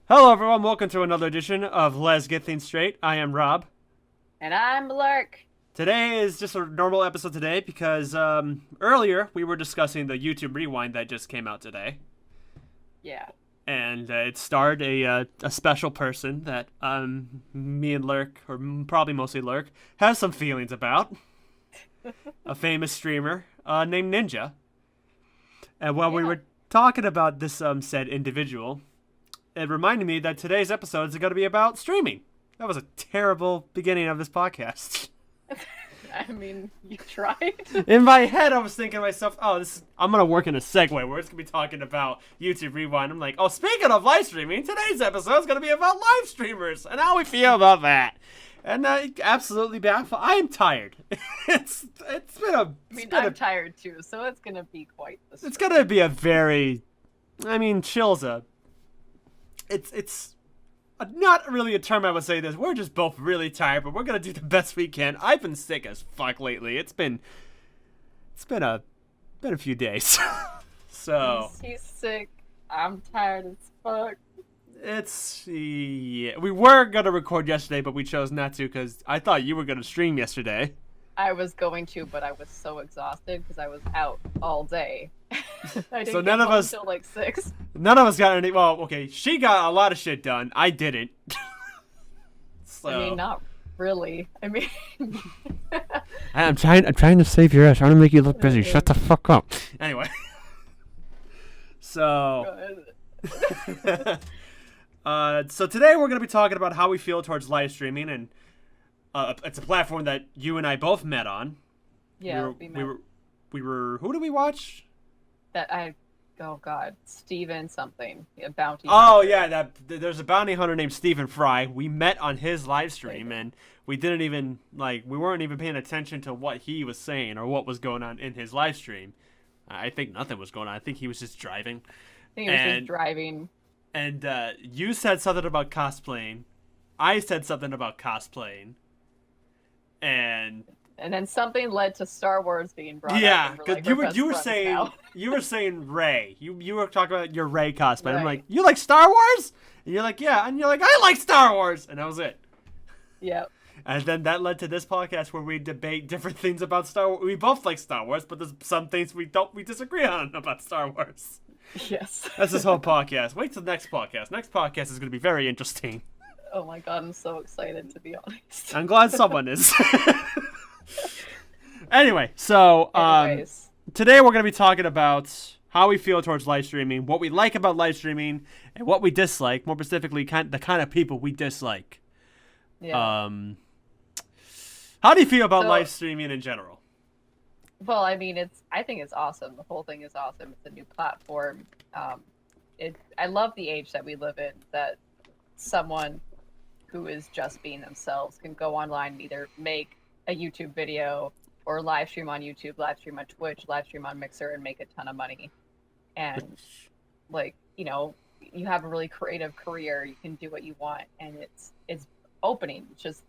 Hello, everyone. Welcome to another edition of Let's Get Things Straight. I am Rob. And I'm Lurk. Today is just a normal episode today because earlier we were discussing the YouTube Rewind that just came out today. Yeah. And it starred a special person that me and Lurk, or probably mostly Lurk, has some feelings about. A famous streamer named Ninja. And while we Yeah. were talking about this said individual, it reminded me that today's episode is going to be about streaming. That was a terrible beginning of this podcast. I mean, you tried. In my head, I was thinking to myself, I'm going to work in a segue where it's going to be talking about YouTube Rewind. I'm like, oh, speaking of live streaming, today's episode is going to be about live streamers and how we feel about that. And absolutely baffled. I am tired. it's been a. I'm tired too, so it's gonna be quite the story. It's going to be a very. Chill's a. It's not really a term I would say this. We're just both really tired, but we're gonna do the best we can. I've been sick as fuck lately. It's been a few days. So He's sick. I'm tired as fuck. we were gonna record yesterday, but we chose not to because I thought you were gonna stream yesterday. I was going to, but I was so exhausted because I was out all day. I didn't So get none of home us- until like 6. None of us got any. Well, okay, she got a lot of shit done. I didn't. So I mean, not really. I mean, I'm trying to save your ass. I want to make you look busy. Shut the fuck up. Anyway. So. So today we're going to be talking about how we feel towards live streaming, and it's a platform that you and I both met on. yeah, We were. Who did we watch? Oh god, Steven something, a bounty. Oh hunter. yeah, there's a bounty hunter named Stephen Fry. We met on his live stream, and we didn't even we weren't even paying attention to what he was saying or what was going on in his live stream. I think nothing was going on. I think he was just driving. I think he was just driving. And you said something about cosplaying. I said something about cosplaying. And then something led to Star Wars being brought yeah, up. because you were saying you were saying Rey. You were talking about your Rey cosplay. I'm Right. like, you like Star Wars? And you're like, yeah. And you're like, I like Star Wars. And that was it. Yep. And then that led to this podcast where we debate different things about Star Wars. We both like Star Wars, but there's some things we disagree on about Star Wars. Yes. That's this whole podcast. Wait till the next podcast. Next podcast is going to be very interesting. Oh my god, I'm so excited to be honest. I'm glad someone is. Anyway, so Anyways, today we're going to be talking about how we feel towards live streaming, what we like about live streaming, and what we dislike. More specifically, the kind of people we dislike. yeah. How do you feel about So- live streaming in general? Well, I mean, I think it's awesome. The whole thing is awesome. It's a new platform. I love the age that we live in. That someone who is just being themselves can go online and either make a YouTube video or live stream on YouTube, live stream on Twitch, live stream on Mixer, and make a ton of money. And you have a really creative career. You can do what you want, and it's opening, just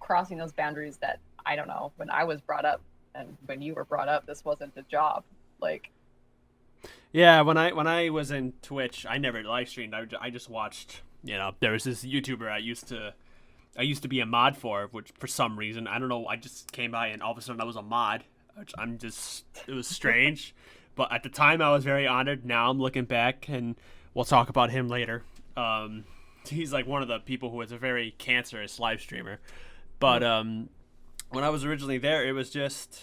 crossing those boundaries that I don't know. When I was brought up, and when you were brought up, this wasn't a job. Yeah, when I was in Twitch, I never live streamed. I just watched. There was this YouTuber I used to be a mod for, which for some reason I don't know. I just came by and all of a sudden I was a mod. Which it was strange, but at the time I was very honored. Now I'm looking back, and we'll talk about him later. He's like one of the people who is a very cancerous live streamer, but when I was originally there, it was just.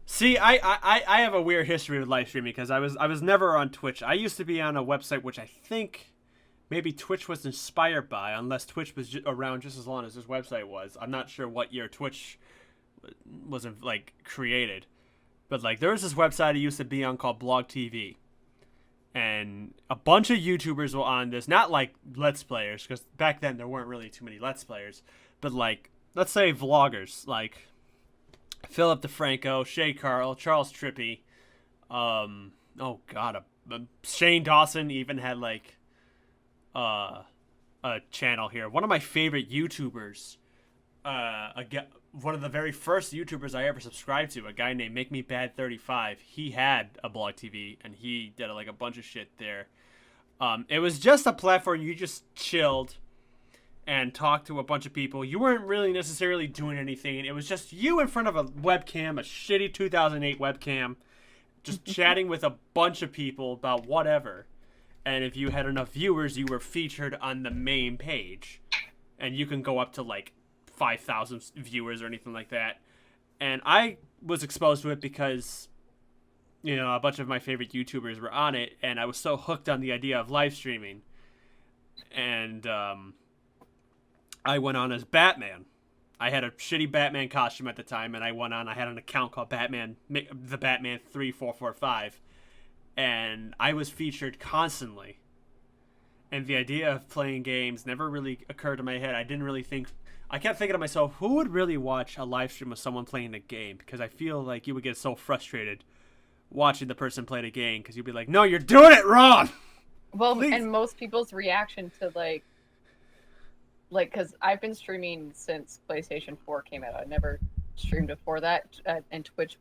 See, I have a weird history with live streaming because I was never on Twitch. I used to be on a website which I think maybe Twitch was inspired by, unless Twitch was around just as long as this website was. I'm not sure what year Twitch was created, but there was this website I used to be on called Blog TV, and a bunch of YouTubers were on this. Not like Let's Players, because back then there weren't really too many Let's Players, but let's say vloggers like Philip DeFranco, Shay Carl, Charles Trippy, Shane Dawson even had a channel here. One of my favorite YouTubers, one of the very first YouTubers I ever subscribed to, a guy named Make Me Bad 35. He had a blog TV and he did a bunch of shit there. It was just a platform you just chilled and talked to a bunch of people. You weren't really necessarily doing anything. It was just you in front of a webcam, a shitty 2008 webcam, just chatting with a bunch of people about whatever. And if you had enough viewers, you were featured on the main page. And you can go up to like 5,000 viewers or anything like that. And I was exposed to it because, you know, a bunch of my favorite YouTubers were on it, and I was so hooked on the idea of live streaming. And I went on as Batman. I had a shitty Batman costume at the time, and I went on. I had an account called the Batman 3445, and I was featured constantly. And the idea of playing games never really occurred to my head. I kept thinking to myself, who would really watch a live stream of someone playing a game? Because I feel like you would get so frustrated watching the person play the game, because you'd be like, no, you're doing it wrong. Well, Please. And most people's reaction to like, because I've been streaming since PlayStation 4 came out. I never streamed before that, and Twitch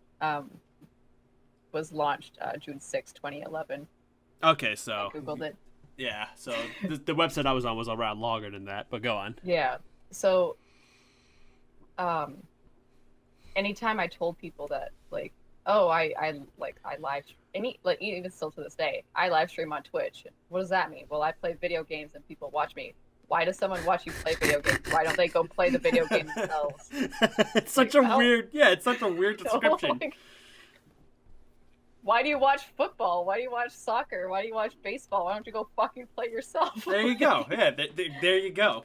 was launched June 6, 2011. Okay, so I Googled it. Yeah, so the website I was on was around longer than that, but go on. Yeah, so anytime I told people that, like, oh, I live even still to this day, I live stream on Twitch. What does that mean? Well, I play video games and people watch me. Why does someone watch you play video games? Why don't they go play the video game themselves? It's such a weird description. Like, why do you watch football? Why do you watch soccer? Why do you watch baseball? Why don't you go fucking play yourself? There you go. Yeah, there you go.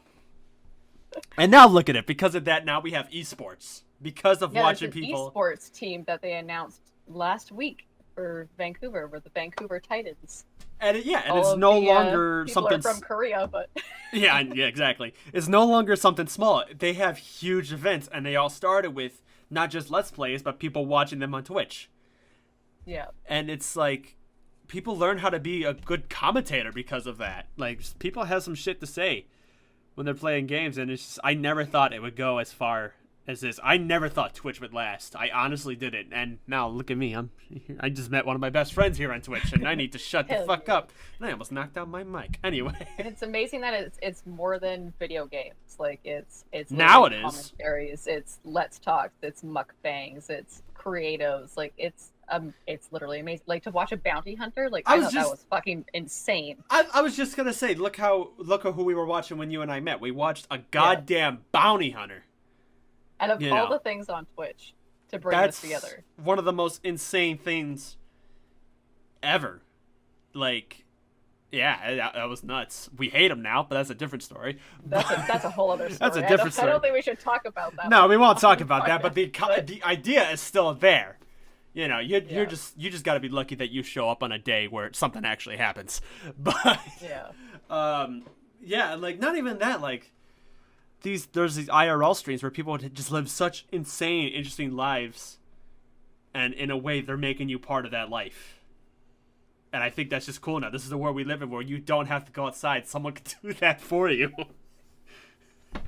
And now look at it. Because of that, now we have esports. Because of watching people. Esports team that they announced last week for Vancouver, were the Vancouver Titans. And it's no longer something from Korea, but yeah, exactly. It's no longer something small. They have huge events, and they all started with not just Let's Plays, but people watching them on Twitch. Yeah. And it's like people learn how to be a good commentator because of that. Like, people have some shit to say when they're playing games, and it's just, I never thought it would go as far as this. I never thought Twitch would last. I honestly didn't. And now look at me. I just met one of my best friends here on Twitch, and I need to shut the fuck up. And I almost knocked down my mic. Anyway. And it's amazing that it's more than video games. Like, it's now it is commentaries. It's Let's Talk. It's mukbangs. It's creatives. Like, it's literally amazing. Like, to watch a bounty hunter, like, I thought that was fucking insane. I was just gonna say, look at who we were watching when you and I met. We watched a goddamn bounty hunter. Out of all the things on Twitch to bring this together, one of the most insane things ever. Like, yeah, that was nuts. We hate him now, but that's a different story. That's a whole other story. That's a different story. I don't think we should talk about that. No, we won't talk about that. But the idea is still there. You know, you just got to be lucky that you show up on a day where something actually happens. But like, not even that. Like, there's these IRL streams where people just live such insane, interesting lives, and in a way they're making you part of that life. And I think that's just cool now. This is the world we live in, where you don't have to go outside. Someone can do that for you.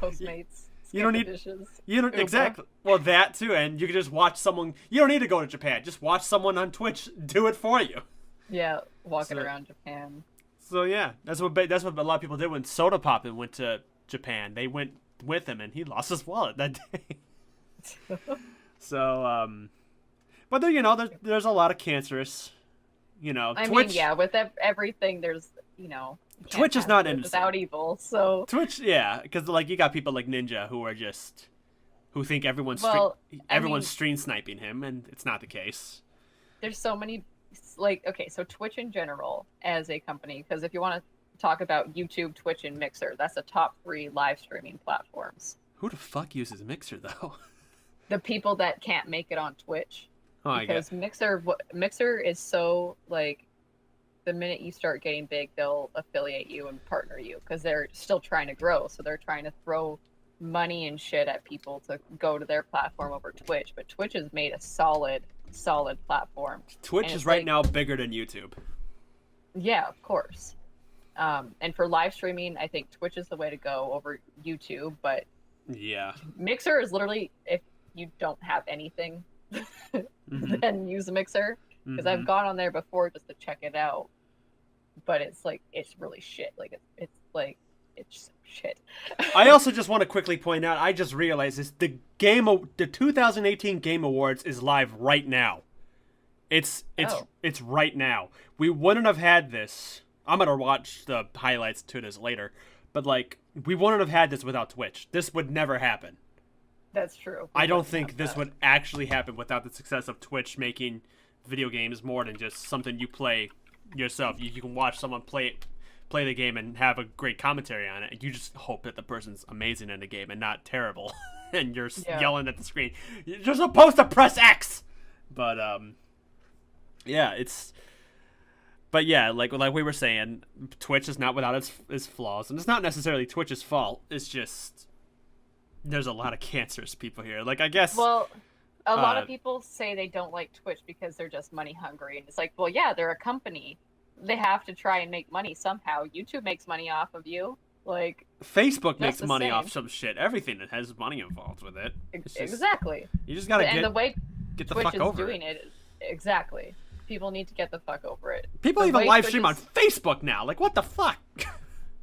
Postmates. You don't need exactly. Well, that too, and you can just watch someone. You don't need to go to Japan. Just watch someone on Twitch do it for you. Yeah, walking around Japan. So yeah, that's what a lot of people did when Soda Poppin went to Japan. They went with him, and he lost his wallet that day. So, but there, there's a lot of cancerous. I Twitch, mean, yeah, with everything, there's, Twitch is not innocent. Without evil, so. Twitch, yeah, because, like, you got people like Ninja who think everyone's stream sniping him, and it's not the case. There's so many, like, okay, so Twitch in general, as a company, because if you want to talk about YouTube, Twitch, and Mixer, that's the top 3 live streaming platforms. Who the fuck uses Mixer, though? The people that can't make it on Twitch. Oh, because Mixer is so, like, the minute you start getting big, they'll affiliate you and partner you because they're still trying to grow. So they're trying to throw money and shit at people to go to their platform over Twitch. But Twitch has made a solid platform. Twitch is right now bigger than YouTube. Yeah, of course. And for live streaming, I think Twitch is the way to go over YouTube. But yeah, Mixer is literally, if you don't have anything, then use a Mixer, because I've gone on there before just to check it out, but it's like it's really shit. Like it's like it's shit. I also just want to quickly point out, I just realized this: the 2018 Game Awards is live right now. It's right now. We wouldn't have had this. I'm gonna watch the highlights to this later, but like we wouldn't have had this without Twitch. This would never happen. That's true. I don't think this would actually happen without the success of Twitch making video games more than just something you play yourself. You can watch someone play the game and have a great commentary on it. You just hope that the person's amazing in the game and not terrible, and you're yelling at the screen. You're supposed to press X, but yeah, But yeah, like we were saying, Twitch is not without its flaws, and it's not necessarily Twitch's fault. It's just there's a lot of cancerous people here. Like I guess. Well, a lot of people say they don't like Twitch because they're just money hungry, and it's like, well, yeah, they're a company. They have to try and make money somehow. YouTube makes money off of you. Like Facebook makes money off some shit. Everything that has money involved with it. Exactly. You just gotta the way get the Twitch fuck is over doing it. Exactly. People need to get the fuck over it. People even live stream on Facebook now. Like, what the fuck?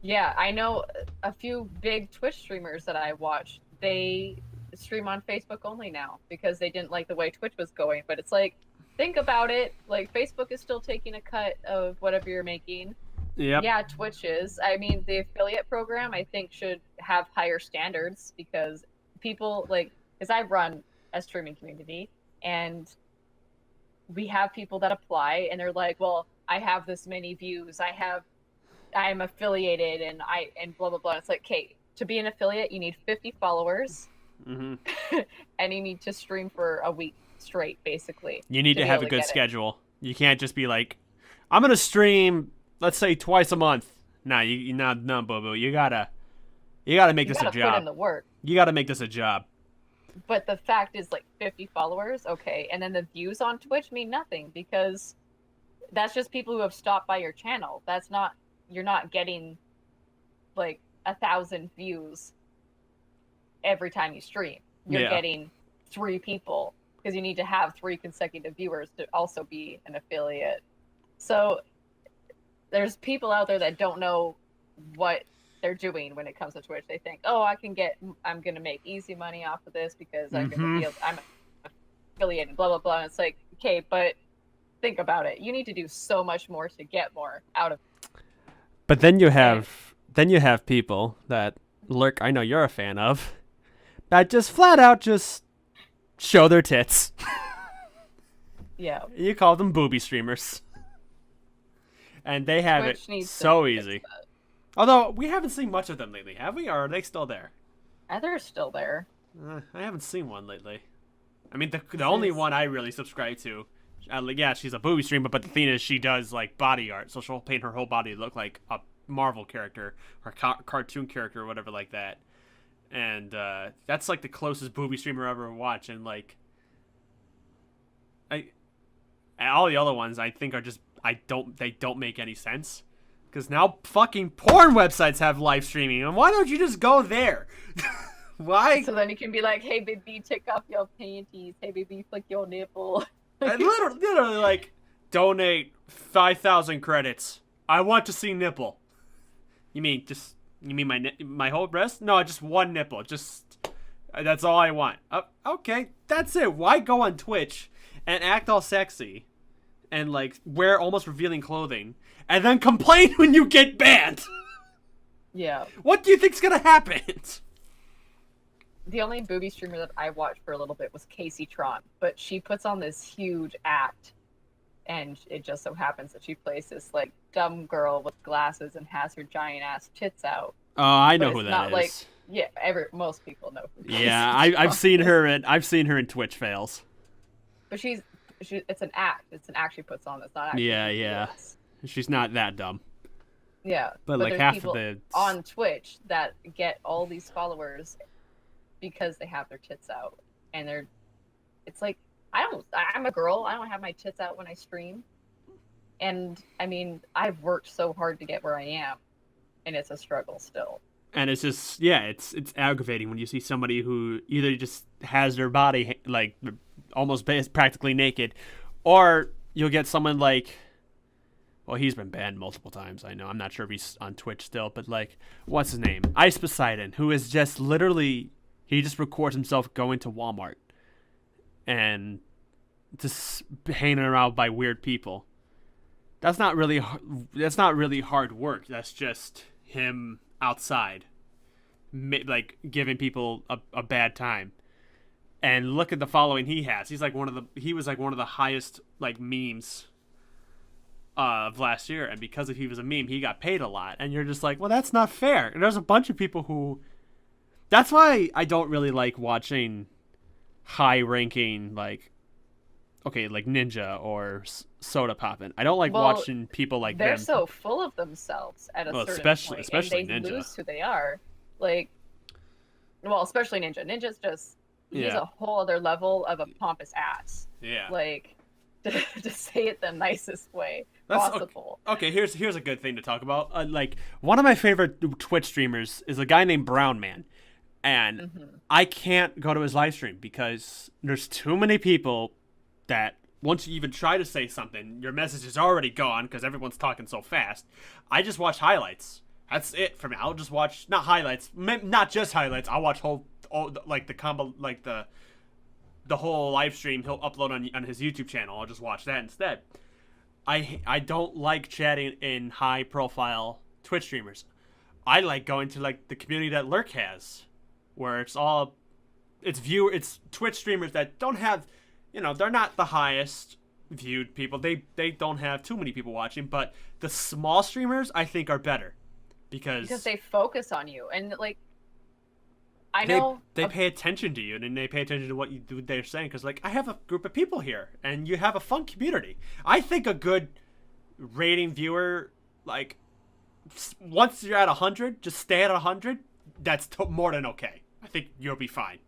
Yeah, I know a few big Twitch streamers that I watch. They stream on Facebook only now because they didn't like the way Twitch was going. But it's like, think about it. Like, Facebook is still taking a cut of whatever you're making. Yep. Yeah, Twitch is. I mean, the affiliate program, I think, should have higher standards because people, like, because I run a streaming community, and we have people that apply, and they're like, well, I have this many views. I'm affiliated, and blah, blah, blah. It's like, okay, to be an affiliate, you need 50 followers, and you need to stream for a week straight, basically. You need to have a good schedule. You can't just be like, I'm going to stream, let's say, twice a month. Nah, no, boo-boo. You gotta make this a job. You gotta put in the work. You gotta make this a job. But the fact is, like, 50 followers, okay, and then the views on Twitch mean nothing because that's just people who have stopped by your channel. You're not getting, like, 1,000 views every time you stream. You're getting 3 people because you need to have 3 consecutive viewers to also be an affiliate. So there's people out there that don't know what they're doing when it comes to Twitch. They think, oh, I'm going to make easy money off of this because I'm affiliated, blah, blah, blah. And it's like, okay, but think about it. You need to do so much more to get more out of it. But then you have people that Lurk, I know you're a fan of, that just flat out just show their tits. Yeah. You call them booby streamers. And they have Twitch it so easy. Although, we haven't seen much of them lately, have we? Or are they still there? They're still there. I haven't seen one lately. I mean, the only one I really subscribe to, yeah, she's a booby streamer, but the thing is, she does, like, body art. So she'll paint her whole body to look like a Marvel character or cartoon character or whatever like that. And that's, like, the closest booby streamer I ever watched. And, like, all the other ones I think are just, they don't make any sense. Because now fucking porn websites have live streaming, and why don't you just go there? Why? So then you can be like, hey, baby, take off your panties. Hey, baby, flick your nipple. And literally, like, donate 5,000 credits. I want to see nipple. You mean my whole breast? No, just one nipple. Just, that's all I want. Okay, that's it. Why go on Twitch and act all sexy and, like, wear almost revealing clothing and then complain when you get banned? Yeah. What do you think's gonna happen? The only booby streamer that I watched for a little bit was Casey Tron, but she puts on this huge act, and it just so happens that she plays this, like, dumb girl with glasses and has her giant ass tits out. Oh, I know who that is. Like, yeah, most people know who. Yeah, I've seen her in Twitch fails. But it's an act. It's an act she puts on. That's not actually. Yeah. She's not that dumb. Yeah, but like there's half people of the on Twitch that get all these followers because they have their tits out, and it's like, I'm a girl. I don't have my tits out when I stream, and I mean, I've worked so hard to get where I am, and it's a struggle still. And it's just, yeah, it's aggravating when you see somebody who either just has their body like almost practically naked, or you'll get someone like, Well, he's been banned multiple times. I know. I'm not sure if he's on Twitch still, but like, what's his name? Ice Poseidon, who is just literally, he just records himself going to Walmart and just hanging around by weird people. That's not really hard work. That's just him outside, like giving people a bad time. And look at the following he has. He was like one of the highest like memes of last year, and because he was a meme, he got paid a lot. And you're just like, well, that's not fair. And there's a bunch of people who. That's why I don't really like watching high-ranking like Ninja or Soda Poppin'. I don't like watching people like they're them. so full of themselves at a certain point, especially and they Ninja. lose who they are. Like, well, especially Ninja. Ninja's just he's a whole other level of a pompous ass. Yeah. Like, to say it the nicest way possible. Okay, here's a good thing to talk about. Like, one of my favorite Twitch streamers is a guy named Brown Man. And I can't go to his live stream because there's too many people that once you even try to say something, your message is already gone because everyone's talking so fast. I just watch highlights. That's it for me. I'll just watch, not highlights, not just highlights. I'll watch the whole live stream he'll upload on his YouTube channel. I'll just watch that instead. I don't like chatting in high profile Twitch streamers. I like going to like the community that Lurk has, where it's Twitch streamers that don't have, they're not the highest viewed people. They don't have too many people watching, but the small streamers I think are better because they focus on you, and like I know they pay attention to you, and they pay attention to what they're saying, because like, I have a group of people here and you have a fun community. I think a good rating viewer, like, once you're at 100, just stay at 100. That's more than okay. I think you'll be fine.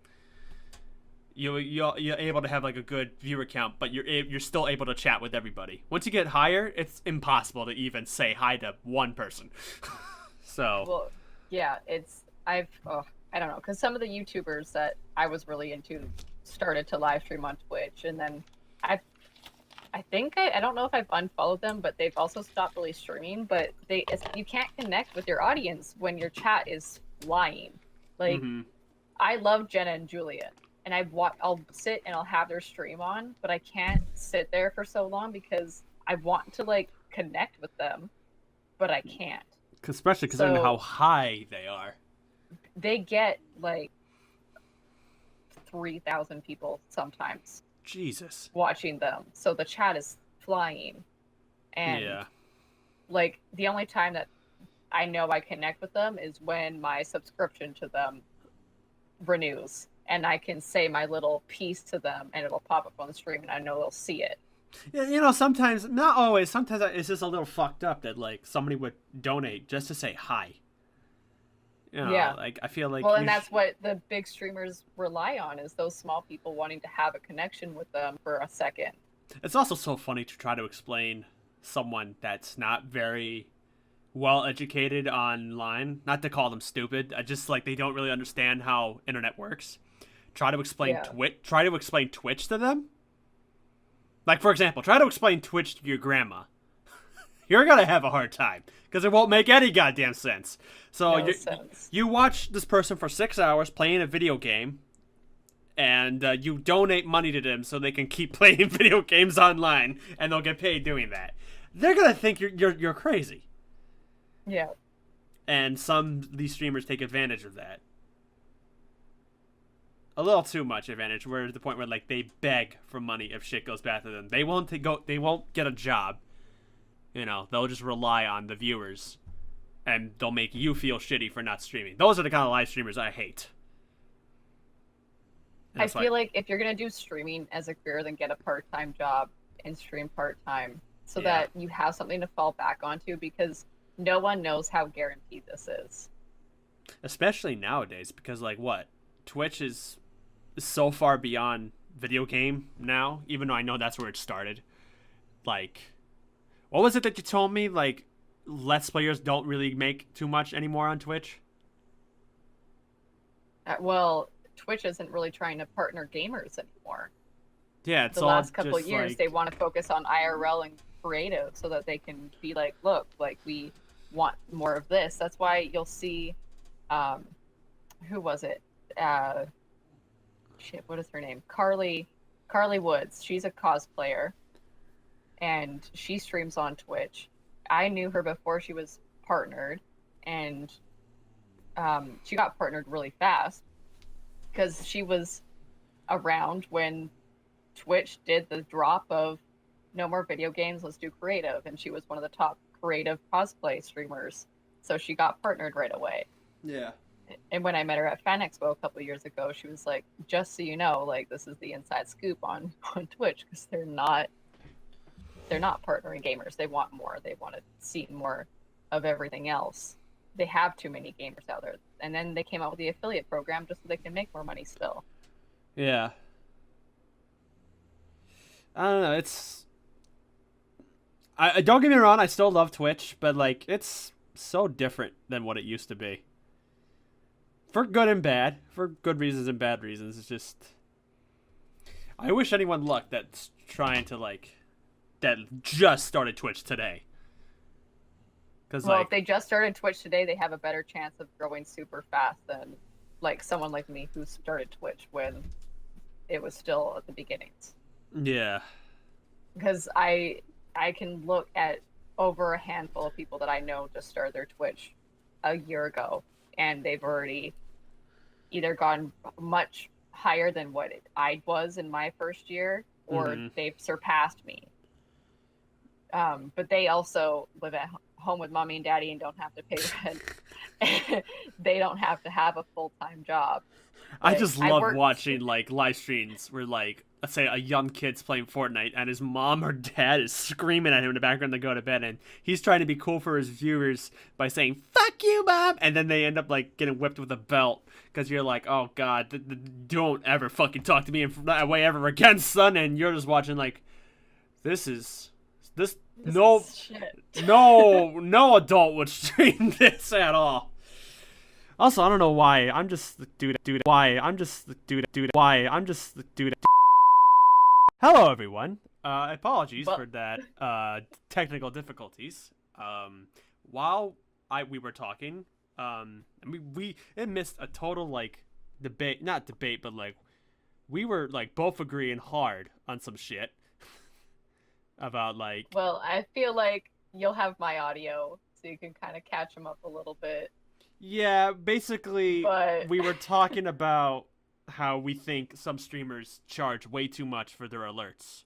You're able to have like a good viewer count, but you're still able to chat with everybody. Once you get higher, it's impossible to even say hi to one person. So well, yeah, I don't know, because some of the YouTubers that I was really into started to live stream on Twitch, and then I don't know if I've unfollowed them, but they've also stopped really streaming. But you can't connect with your audience when your chat is flying. Like, I love Jenna and Julian, and I'll sit and I'll have their stream on, but I can't sit there for so long because I want to like connect with them, but I can't. Especially considering how high they are. They get like 3,000 people sometimes. Jesus. Watching them. So the chat is flying. And like, the only time that I know I connect with them is when my subscription to them renews, and I can say my little piece to them and it'll pop up on the stream and I know they'll see it. Yeah, sometimes, not always, sometimes it's just a little fucked up that like somebody would donate just to say hi. Like, I feel like... Well, and that's what the big streamers rely on, is those small people wanting to have a connection with them for a second. It's also so funny to try to explain someone that's not very well educated online, not to call them stupid, just like they don't really understand how internet works. Try to explain Twitch to them. Like, for example, try to explain Twitch to your grandma. You're gonna have a hard time because it won't make any goddamn sense. So you watch this person for 6 hours playing a video game, and you donate money to them so they can keep playing video games online, and they'll get paid doing that. They're gonna think you're crazy. Yeah. And these streamers take advantage of that. A little too much advantage, where to the point where like they beg for money if shit goes bad to them. They won't get a job. They'll just rely on the viewers, and they'll make you feel shitty for not streaming. Those are the kind of live streamers I hate. I feel like if you're going to do streaming as a career, then get a part-time job and stream part-time so that you have something to fall back onto, because no one knows how guaranteed this is. Especially nowadays, because like Twitch is so far beyond video game now, even though I know that's where it started. Like, what was it that you told me? Like, Let's Players don't really make too much anymore on Twitch? Well, Twitch isn't really trying to partner gamers anymore. Yeah, it's the all last couple just of years, like... they want to focus on IRL and creative so that they can be like, look, like we want more of this. That's why you'll see, who was it? Shit, what is her name? Carly Woods. She's a cosplayer, and she streams on Twitch. I knew her before she was partnered, and she got partnered really fast because she was around when Twitch did the drop of no more video games, let's do creative, and she was one of the top creative cosplay streamers, so she got partnered right away. Yeah. And when I met her at Fan Expo a couple of years ago, she was like, just so you know, like, this is the inside scoop on Twitch, because they're not partnering gamers. They want more. They want to see more of everything else. They have too many gamers out there. And then they came out with the affiliate program just so they can make more money still. Yeah. I don't know. I don't get me wrong. I still love Twitch, but like it's so different than what it used to be. For good and bad, for good reasons and bad reasons. It's just, I wish anyone luck that's trying to that just started Twitch today. Because if they just started Twitch today, they have a better chance of growing super fast than like someone like me who started Twitch when it was still at the beginnings. Yeah. Because I can look at over a handful of people that I know just started their Twitch a year ago, and they've already either gone much higher than what I was in my first year, or they've surpassed me. But they also live at home with mommy and daddy and don't have to pay rent. They don't have to have a full-time job. I just love watching live streams where let's say a young kid's playing Fortnite and his mom or dad is screaming at him in the background to go to bed, and he's trying to be cool for his viewers by saying "fuck you, mom," and then they end up getting whipped with a belt because you're like, oh god, don't ever fucking talk to me in that way ever again, son. And you're just watching this is no adult would stream this at all. Also, I don't know why. I'm just the dude. Hello, everyone. Apologies for that technical difficulties. While we were talking, it missed a total debate, not debate, but we were both agreeing hard on some shit about Well, I feel like you'll have my audio, so you can kind of catch them up a little bit. Yeah, basically, we were talking about how we think some streamers charge way too much for their alerts.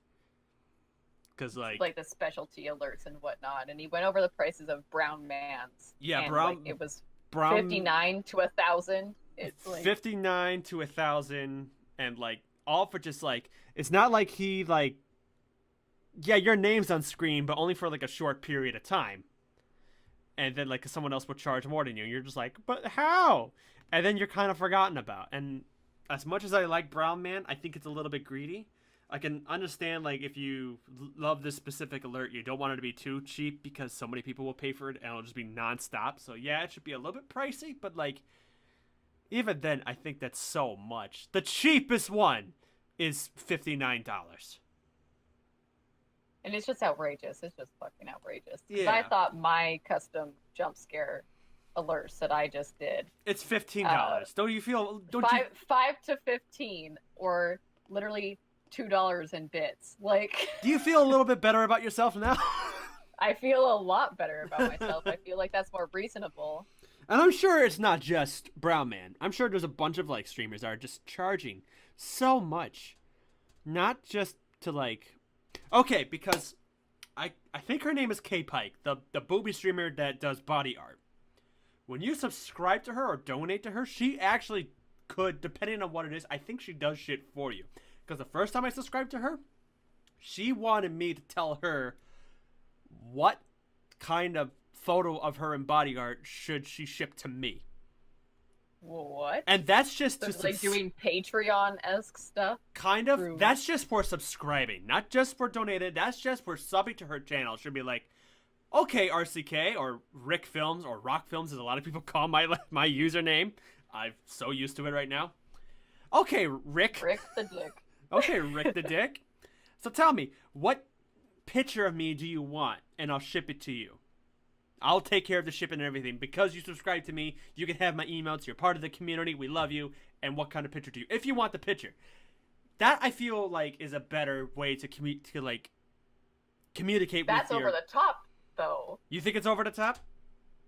Because, the specialty alerts and whatnot. And he went over the prices of Brown Man's. Yeah, and, it was $59 to $1,000. It's $59 to $1,000, and, all for just, it's not like he, yeah, your name's on screen, but only for, a short period of time. And then, someone else would charge more than you. And you're just like, but how? And then you're kind of forgotten about. And as much as I like Brown Man, I think it's a little bit greedy. I can understand, if you love this specific alert, you don't want it to be too cheap because so many people will pay for it and it'll just be nonstop. So, yeah, it should be a little bit pricey. But, even then, I think that's so much. The cheapest one is $59. And it's just outrageous. It's just fucking outrageous. Yeah. I thought my custom jump scare alerts that I just did. It's $15. Don't you feel? $5 to $15, or literally $2 in bits. Do you feel a little bit better about yourself now? I feel a lot better about myself. I feel like that's more reasonable. And I'm sure it's not just Brown Man. I'm sure there's a bunch of streamers that are just charging so much, not just to Okay, because I think her name is K Pike, the booby streamer that does body art. When you subscribe to her or donate to her, she actually could, depending on what it is, I think she does shit for you. Because the first time I subscribed to her, she wanted me to tell her what kind of photo of her in body art should she ship to me. What? And that's just so doing Patreon-esque stuff? Kind of. That's just for subscribing, not just for donating. That's just for subbing to her channel. She'll be like, okay, RCK, or Rick Films, or Rock Films, as a lot of people call my username. I'm so used to it right now. Okay, Rick. Rick the Dick. Okay, Rick the Dick. So tell me, what picture of me do you want? And I'll ship it to you. I'll take care of the shipping and everything. Because you subscribe to me, you can have my emails. You're part of the community. We love you. And what kind of picture do you? If you want the picture. That, I feel like, is a better way to communicate That's with your... over the top, though. You think it's over the top?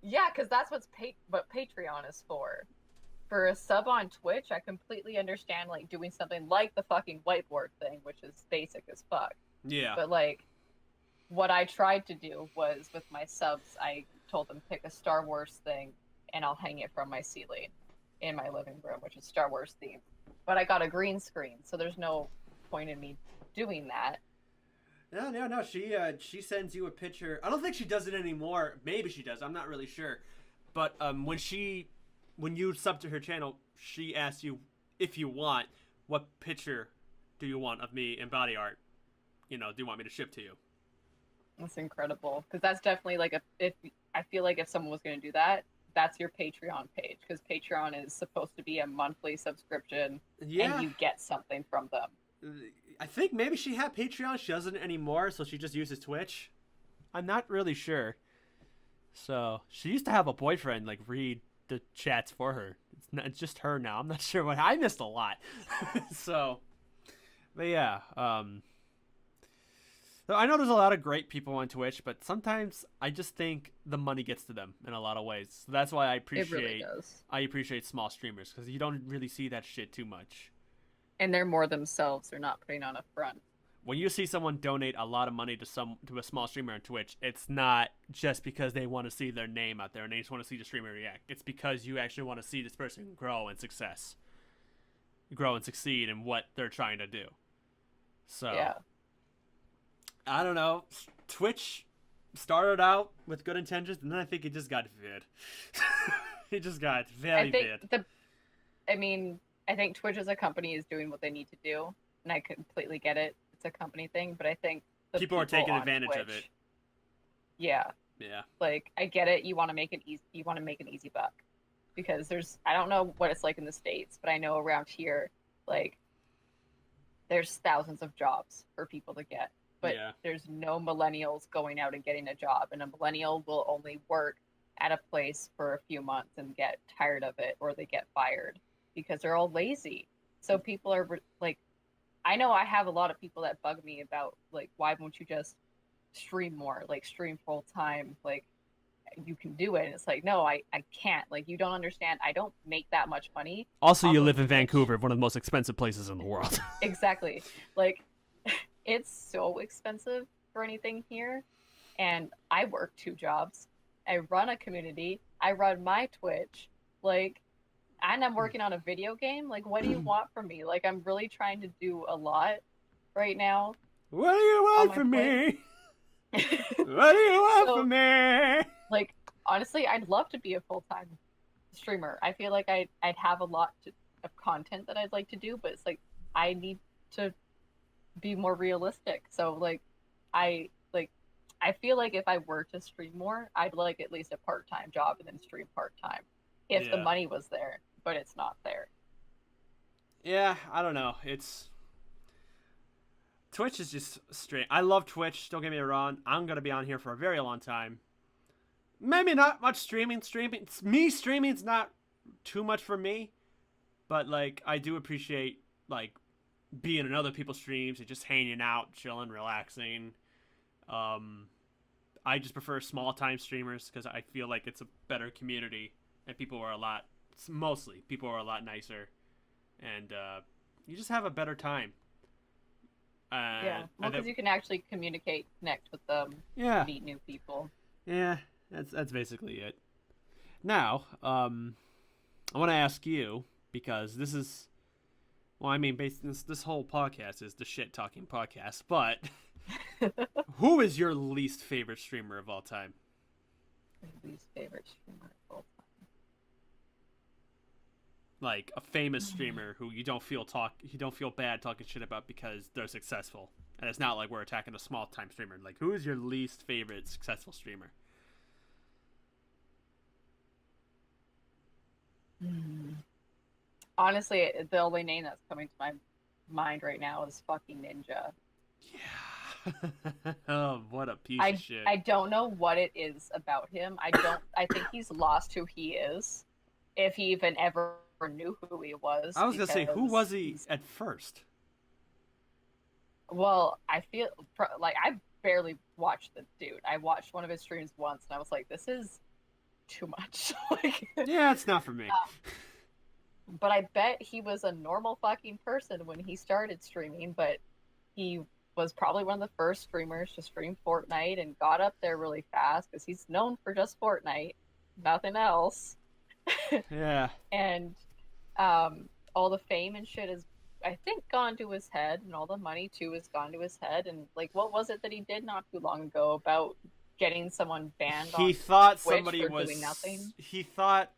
Yeah, because that's what Patreon is for. For a sub on Twitch, I completely understand, like, doing something like the fucking whiteboard thing, which is basic as fuck. Yeah. But, like, what I tried to do was, with my subs, I told them pick a Star Wars thing, and I'll hang it from my ceiling in my living room, which is Star Wars themed. But I got a green screen, so there's no point in me doing that. No. She sends you a picture. I don't think she does it anymore. Maybe she does. I'm not really sure. But when you sub to her channel, she asks you if you want, what picture do you want of me in body art? Do you want me to ship to you? That's incredible, because that's definitely like I feel like if someone was going to do that, that's your Patreon page, because Patreon is supposed to be a monthly subscription, and you get something from them. I think maybe she had Patreon. She doesn't anymore, so she just uses Twitch. I'm not really sure. So she used to have a boyfriend like read the chats for her. It's just her now. I'm not sure what I missed a lot. So, but yeah. I know there's a lot of great people on Twitch, but sometimes I just think the money gets to them in a lot of ways. So that's why I appreciate small streamers, because you don't really see that shit too much. And they're more themselves. They're not putting on a front. When you see someone donate a lot of money to a small streamer on Twitch, it's not just because they want to see their name out there and they just want to see the streamer react. It's because you actually want to see this person grow and succeed in what they're trying to do. So yeah. I don't know. Twitch started out with good intentions, and then I think it just got vid. It just got very vid. I think Twitch as a company is doing what they need to do, and I completely get it. It's a company thing, but I think people are taking advantage of it. Yeah. Yeah. Like, I get it. You want to make it easy. You want to make an easy buck, because I don't know what it's like in the States, but I know around here, like, there's thousands of jobs for people to get. But there's no millennials going out and getting a job. And a millennial will only work at a place for a few months and get tired of it, or they get fired because they're all lazy. So people are like, I know I have a lot of people that bug me about, like, why won't you just stream more? Like, stream full time. Like, you can do it. And it's like, no, I can't. Like, you don't understand. I don't make that much money. Also, you live in Vancouver, one of the most expensive places in the world. Exactly. Like, it's so expensive for anything here. And I work 2 jobs. I run a community. I run my Twitch. Like, and I'm working on a video game. Like, what do you want from me? Like, I'm really trying to do a lot right now. What do you want from me? What do you want from me? Like, honestly, I'd love to be a full-time streamer. I feel like I'd have a lot of content that I'd like to do, but it's like, I need to be more realistic. So, like, I feel like if I were to stream more, I'd like at least a part-time job and then stream part-time if the money was there, but it's not there. Yeah, I don't know. Twitch is just straight. I love Twitch, don't get me wrong. I'm going to be on here for a very long time. Maybe not much streaming. Streaming's not too much for me, but, like, I do appreciate, like, being in other people's streams and just hanging out, chilling, relaxing. I just prefer small time streamers because I feel like it's a better community and people are a lot nicer, and you just have a better time. Because you can actually communicate, connect with them, meet new people. Yeah, that's basically it. Now, I want to ask you, because this is, well, I mean, this whole podcast is the shit talking podcast, but who is your least favorite streamer of all time? Least favorite streamer of all time. Like a famous streamer who you don't feel bad talking shit about because they're successful, and it's not like we're attacking a small time streamer. Like, who is your least favorite successful streamer? Honestly, the only name that's coming to my mind right now is fucking Ninja. Yeah. Oh, what a piece of shit. I don't know what it is about him. I think he's lost who he is, if he even ever knew who he was. I was gonna say, who was he he's- at first? Well, I feel like I barely watched the dude. I watched one of his streams once, and I was like, this is too much. Like, Yeah, it's not for me. but I bet he was a normal fucking person when he started streaming, but he was probably one of the first streamers to stream Fortnite and got up there really fast because he's known for just Fortnite, nothing else. Yeah. And all the fame and shit is, I think, gone to his head, and all the money too has gone to his head. And like, what was it that he did not too long ago about getting someone banned? He thought Twitch somebody for was doing nothing? He thought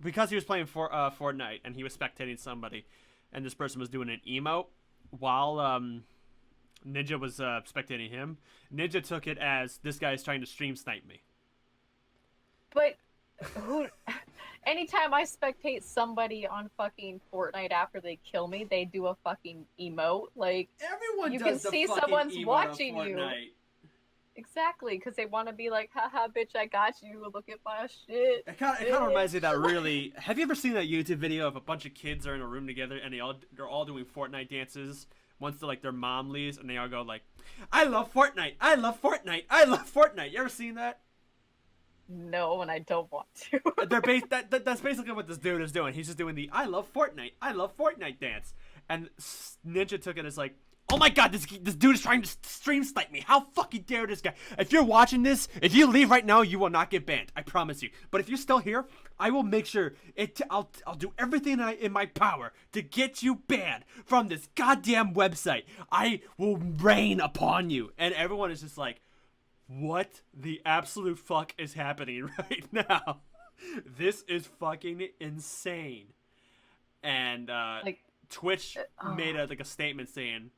because he was playing for Fortnite and he was spectating somebody, and this person was doing an emote while Ninja was spectating him. Ninja took it as this guy is trying to stream snipe me. But who? Anytime I spectate somebody on fucking Fortnite after they kill me, they do a fucking emote. Like, Everyone you does can the see fucking someone's emote watching on you. Fortnite. Exactly, because they want to be like, haha, bitch, I got you. Look at my shit. It kind of reminds me of that really. Have you ever seen that YouTube video of a bunch of kids are in a room together and they're all doing Fortnite dances? Once their mom leaves and they all go like, "I love Fortnite, I love Fortnite, I love Fortnite." You ever seen that? No, and I don't want to. That's basically what this dude is doing. He's just doing the "I love Fortnite" dance, and Ninja took it as like, "Oh my god, this dude is trying to stream snipe me. How fucking dare this guy? If you're watching this, if you leave right now, you will not get banned. I promise you. But if you're still here, I will make sure I'll do everything in my power to get you banned from this goddamn website. I will rain upon you." And everyone is just like, what the absolute fuck is happening right now? This is fucking insane. And Twitch made a statement saying,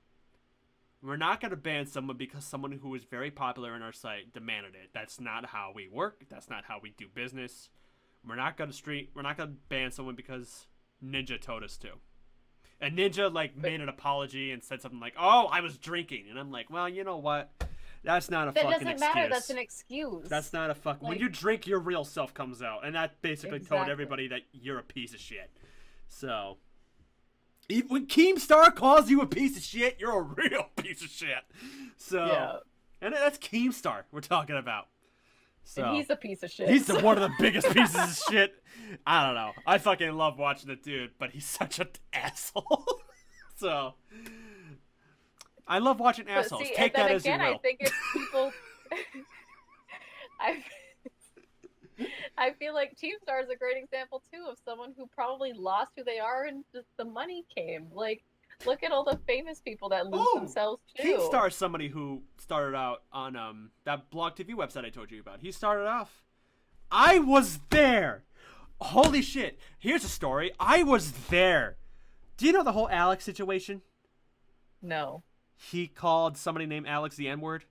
"We're not going to ban someone because someone who is very popular in our site demanded it. That's not how we work. That's not how we do business. We're not going to ban someone because Ninja told us to." And Ninja made an apology and said something like, "Oh, I was drinking." And I'm like, well, you know what? That's not a fucking excuse. That doesn't matter. That's an excuse. That's not a fuck. When you drink, your real self comes out, and that basically told everybody that you're a piece of shit. So, when Keemstar calls you a piece of shit, you're a real piece of shit. So, yeah. And that's Keemstar we're talking about. So and he's a piece of shit. He's one of the biggest pieces of shit. I don't know. I fucking love watching the dude, but he's such an asshole. So. I love watching assholes. See, Take that as you will. I think it's people. I feel like Keemstar is a great example too of someone who probably lost who they are and just the money came. Like, look at all the famous people that lose themselves too. Keemstar is somebody who started out on that Blog TV website I told you about. He started off. I was there. Holy shit! Here's a story. I was there. Do you know the whole Alex situation? No. He called somebody named Alex the N-word.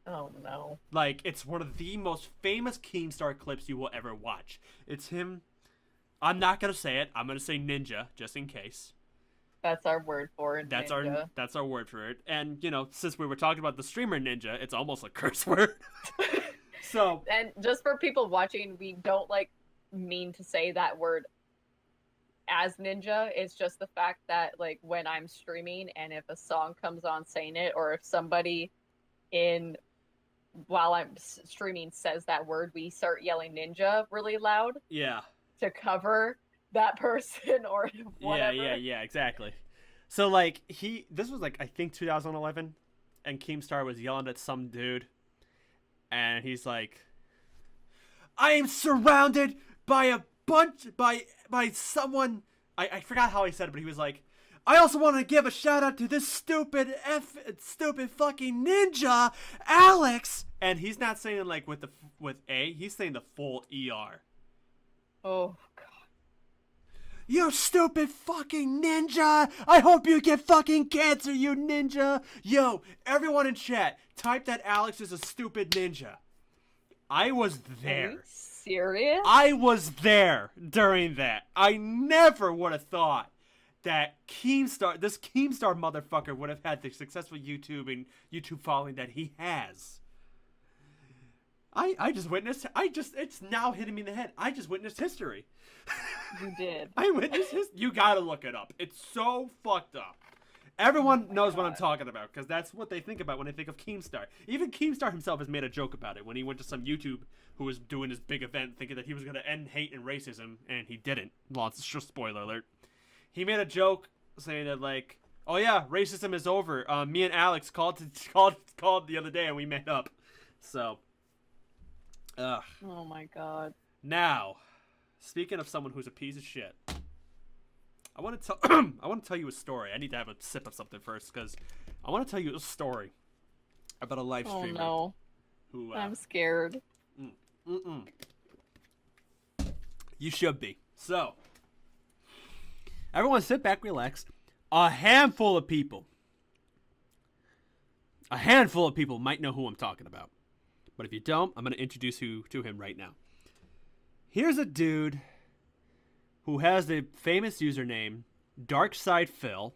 Oh, no. It's one of the most famous Keemstar clips you will ever watch. It's him. I'm not going to say it. I'm going to say Ninja, just in case. That's our word for it, That's Ninja. our word for it. And, since we were talking about the streamer Ninja, it's almost a curse word. So. And just for people watching, we don't, mean to say that word as Ninja. It's just the fact that when I'm streaming and if a song comes on saying it, or if somebody while I'm streaming says that word, we start yelling Ninja really loud. Yeah. To cover that person or whatever. Yeah, exactly. So this was I think 2011, and Keemstar was yelling at some dude, and he's like, "I am surrounded by a bunch by someone." I forgot how he said it, but he was like, "I also want to give a shout out to this stupid fucking ninja, Alex." And he's not saying with A, he's saying the full ER. Oh god. "You stupid fucking ninja! I hope you get fucking cancer, you ninja!" Yo, everyone in chat, type that Alex is a stupid ninja. I was there. Are you serious? I was there during that. I never would have thought that this Keemstar motherfucker would have had the successful YouTube following that he has. I just witnessed. It's now hitting me in the head. I just witnessed history. You did. I witnessed You gotta look it up. It's so fucked up. Everyone knows what I'm talking about because that's what they think about when they think of Keemstar. Even Keemstar himself has made a joke about it when he went to some YouTube who was doing his big event thinking that he was going to end hate and racism, and he didn't. Spoiler alert. He made a joke saying that, like, oh yeah, racism is over. Me and Alex called the other day and we met up. So, oh my god. Now, speaking of someone who's a piece of shit, I want to tell you a story. I need to have a sip of something first because I want to tell you a story about a live streamer. Oh no. Who I'm scared. You should be. So, everyone sit back, relax. A handful of people might know who I'm talking about. But if you don't, I'm going to introduce you to him right now. Here's a dude who has the famous username DarkSidePhil,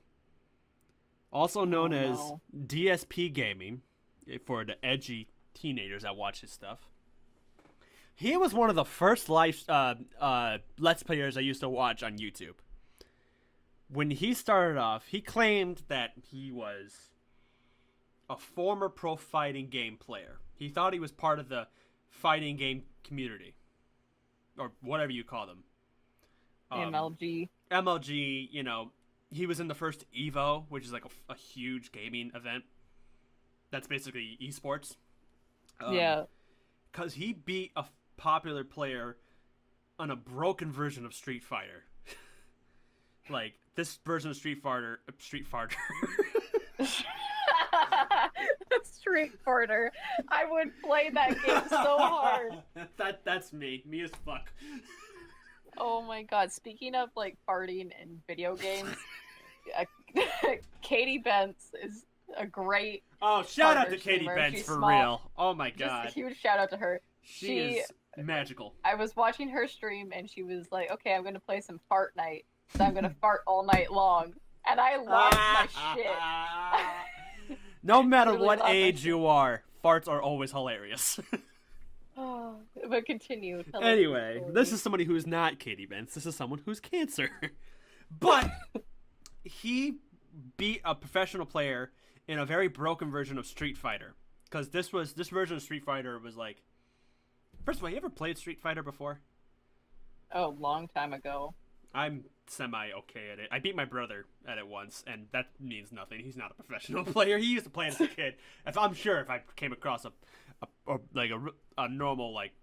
also known as DSPGaming, for the edgy teenagers that watch his stuff. He was one of the first Let's Players I used to watch on YouTube. When he started off, he claimed that he was a former pro fighting game player. He thought he was part of the fighting game community, or whatever you call them. MLG, you know, he was in the first Evo, which is like a huge gaming event. That's basically esports. Yeah. Because he beat a popular player on a broken version of Street Fighter. Like, this version of Street Fighter. Street Fighter. I would play that game so hard. That's me. Me as fuck. Oh my god. Speaking of, like, farting in video games, Katie Bentz is a great shout out to Katie streamer. Bentz She's for small. real. Oh my god. Just a huge shout out to her. She is magical. I was watching her stream and she was like, okay, I'm going to play some fart night. So I'm going to fart all night long. And I lost my shit. No matter what age you are, farts are always hilarious. Oh, but continue. Anyway, this is somebody who is not Katie Bentz. This is someone who's cancer. But he beat a professional player in a very broken version of Street Fighter. Because this version of Street Fighter was like... First of all, you ever played Street Fighter before? Oh, long time ago. I'm semi-okay at it. I beat my brother at it once, and that means nothing. He's not a professional player. He used to play as a kid. I'm sure if I came across a normal, like,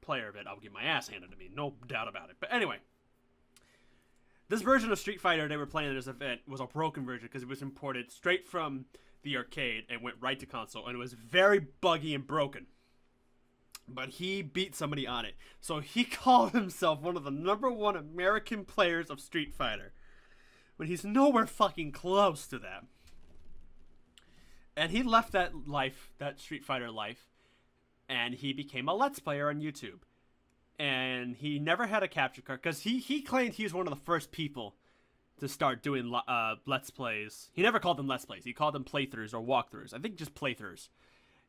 player of it, I would get my ass handed to me. No doubt about it. But anyway, this version of Street Fighter they were playing at this event was a broken version because it was imported straight from the arcade and went right to console, and it was very buggy and broken. But he beat somebody on it. So he called himself one of the #1 American players of Street Fighter. When he's nowhere fucking close to that. And he left that Street Fighter life, and he became a Let's Player on YouTube. And he never had a capture card, because he claimed he was one of the first people to start doing Let's Plays. He never called them Let's Plays. He called them playthroughs or walkthroughs. I think just playthroughs.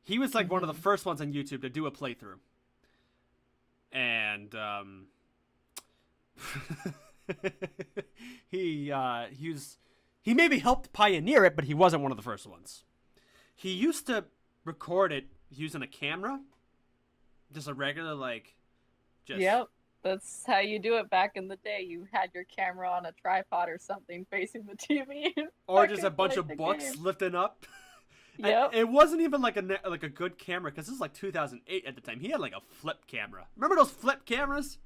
He was like one of the first ones on YouTube to do a playthrough. And he maybe helped pioneer it, but he wasn't one of the first ones. He used to record it using a camera. Just a regular Yep. That's how you do it back in the day. You had your camera on a tripod or something facing the TV. Or just a bunch of books lifting up. Yep. It wasn't even like a good camera, because this was like 2008 at the time. He had like a flip camera. Remember those flip cameras?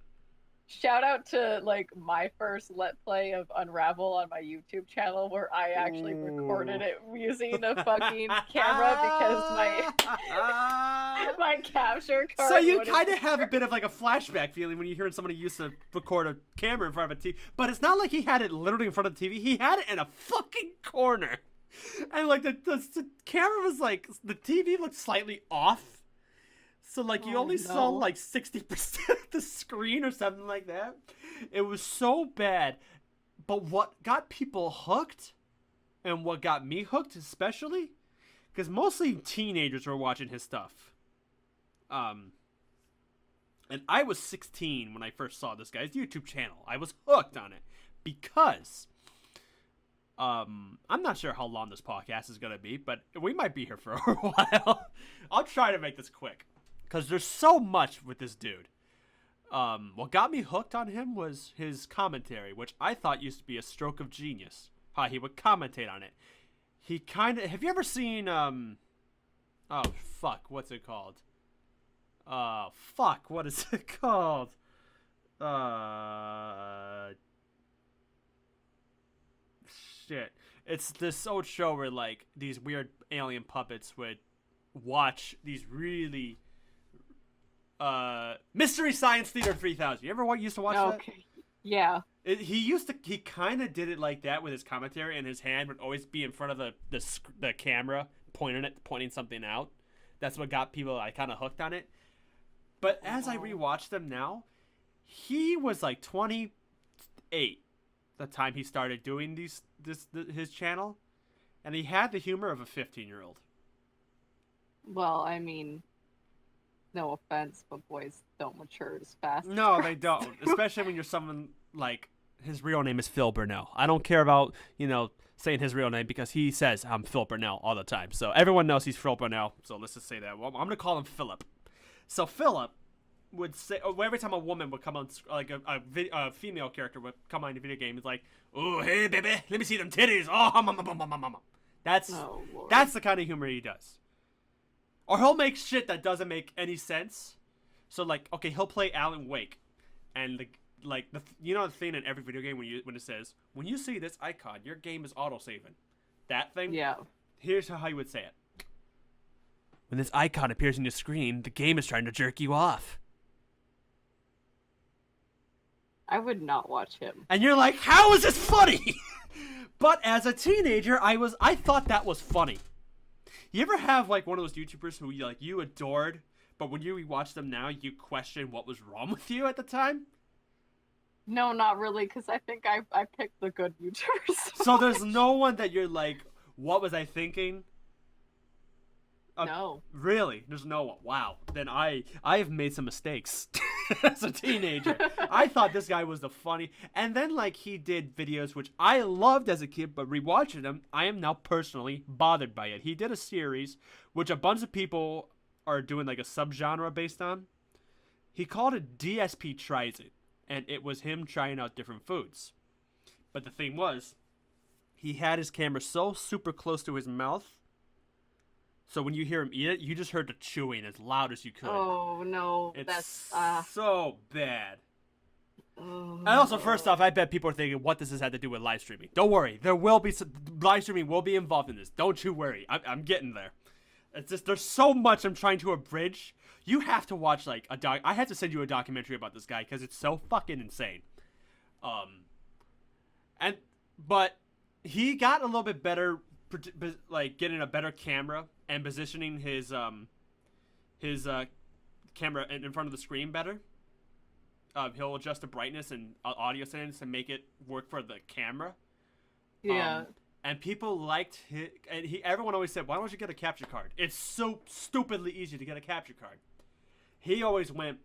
Shout out to like my first Let Play of Unravel on my YouTube channel, where I actually recorded it using a fucking camera because my capture card. So you kind of have a bit of like a flashback feeling when you hear somebody used to record a camera in front of a TV. But it's not like he had it literally in front of the TV. He had it in a fucking corner. And like the camera was like, the TV looked slightly off, so like you only saw like 60% of the screen or something like that. It was so bad, But what got people hooked, and what got me hooked especially, because mostly teenagers were watching his stuff. And I was 16 when I first saw this guy's YouTube channel. I was hooked on it because I'm not sure how long this podcast is going to be, but we might be here for a while. I'll try to make this quick because there's so much with this dude. What got me hooked on him was his commentary, which I thought used to be a stroke of genius. How he would commentate on it. He kind of... Have you ever seen... Oh, fuck. What's it called? Fuck. What is it called? Shit. It's this old show where, like, these weird alien puppets would watch these really... Mystery Science Theater 3000. You ever used to watch that? Okay. Yeah. He kind of did it like that with his commentary, and his hand would always be in front of the camera, pointing something out. That's what got people like kind of hooked on it. But as I rewatch them now, he was like 28 the time he started doing his channel, and he had the humor of a 15-year-old. Well, I mean, no offense, but boys don't mature as fast. No, they don't. Especially when you're someone like, his real name is Phil Burnell. I don't care about, saying his real name because he says I'm Phil Burnell all the time. So everyone knows he's Phil Burnell. So let's just say that. Well, I'm going to call him Philip. So Philip would say, every time a woman would come on, like a female character would come on a video game, it's like, oh, hey, baby, let me see them titties. Oh, mama. That's the kind of humor he does. Or he'll make shit that doesn't make any sense. So, like, okay, he'll play Alan Wake. And, the thing in every video game when it says, when you see this icon, your game is auto-saving. That thing? Yeah. Here's how you would say it. When this icon appears on your screen, the game is trying to jerk you off. I would not watch him. And you're like, how is this funny? But as a teenager, I thought that was funny. You ever have, like, one of those YouTubers who, like, you adored, but when you rewatch them now, you question what was wrong with you at the time? No, not really, because I think I picked the good YouTubers. So there's no one that you're like, what was I thinking? No. Really? There's no one. Wow. Then I have made some mistakes as a teenager. I thought this guy was the funny. And then, like, he did videos which I loved as a kid, but rewatching them, I am now personally bothered by it. He did a series which a bunch of people are doing, like, a subgenre based on. He called it DSP Tries It, and it was him trying out different foods. But the thing was, he had his camera so super close to his mouth, so when you hear him eat it, you just heard the chewing as loud as you could. Oh, no. It's so bad. Oh. And also, first off, I bet people are thinking, what does this have to do with live streaming? Don't worry. There will be some... Live streaming will be involved in this. Don't you worry. I'm getting there. It's just, there's so much I'm trying to abridge. You have to watch, like, I had to send you a documentary about this guy because it's so fucking insane. But he got a little bit better, like, getting a better camera and positioning his camera in front of the screen better. He'll adjust the brightness and audio settings to make it work for the camera. Yeah. And people liked it. And everyone always said, why don't you get a capture card? It's so stupidly easy to get a capture card. He always went,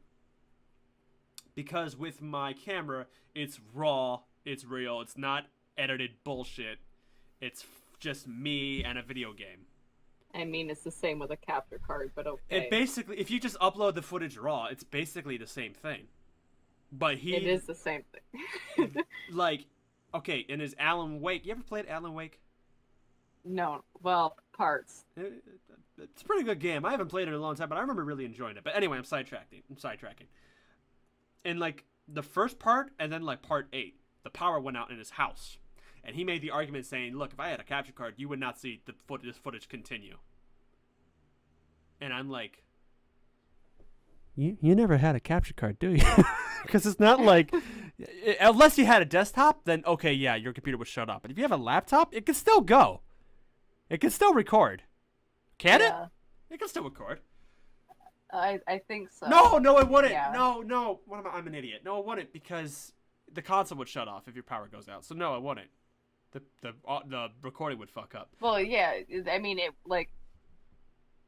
because with my camera, it's raw, it's real, it's not edited bullshit. It's just me and a video game. I mean, it's the same with a capture card, but okay. It basically, if you just upload the footage raw, it's basically the same thing. But it is the same thing. Like, okay, in his Alan Wake, you ever played Alan Wake? No, well, parts. It's a pretty good game. I haven't played it in a long time, but I remember really enjoying it. But anyway, I'm sidetracking. In, like, the first part, and then, like, part 8, the power went out in his house. And he made the argument saying, look, if I had a capture card, you would not see this footage continue. And I'm like, you never had a capture card, do you? Because it's not like, unless you had a desktop, then okay, yeah, your computer would shut up. But if you have a laptop, it can still go. It can still record. Can it? It can still record. I think so. No, it wouldn't. Yeah. No. I'm an idiot. No, it wouldn't, because the console would shut off if your power goes out. So no, it wouldn't. The recording would fuck up. Well, yeah, I mean, it like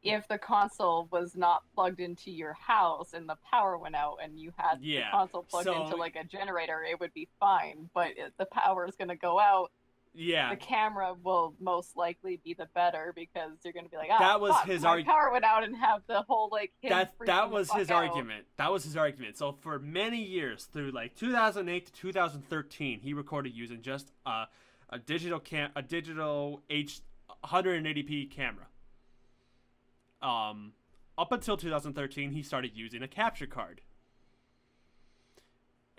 if the console was not plugged into your house and the power went out and you had the console plugged into like a generator, it would be fine. But if the power is going to go out, the camera will most likely be the better because you're going to be like, that was his argument. Power went out and have the whole like that was his argument. That was his argument. So for many years, through like 2008 to 2013, he recorded using just a digital 180p camera. Up until 2013, he started using a capture card.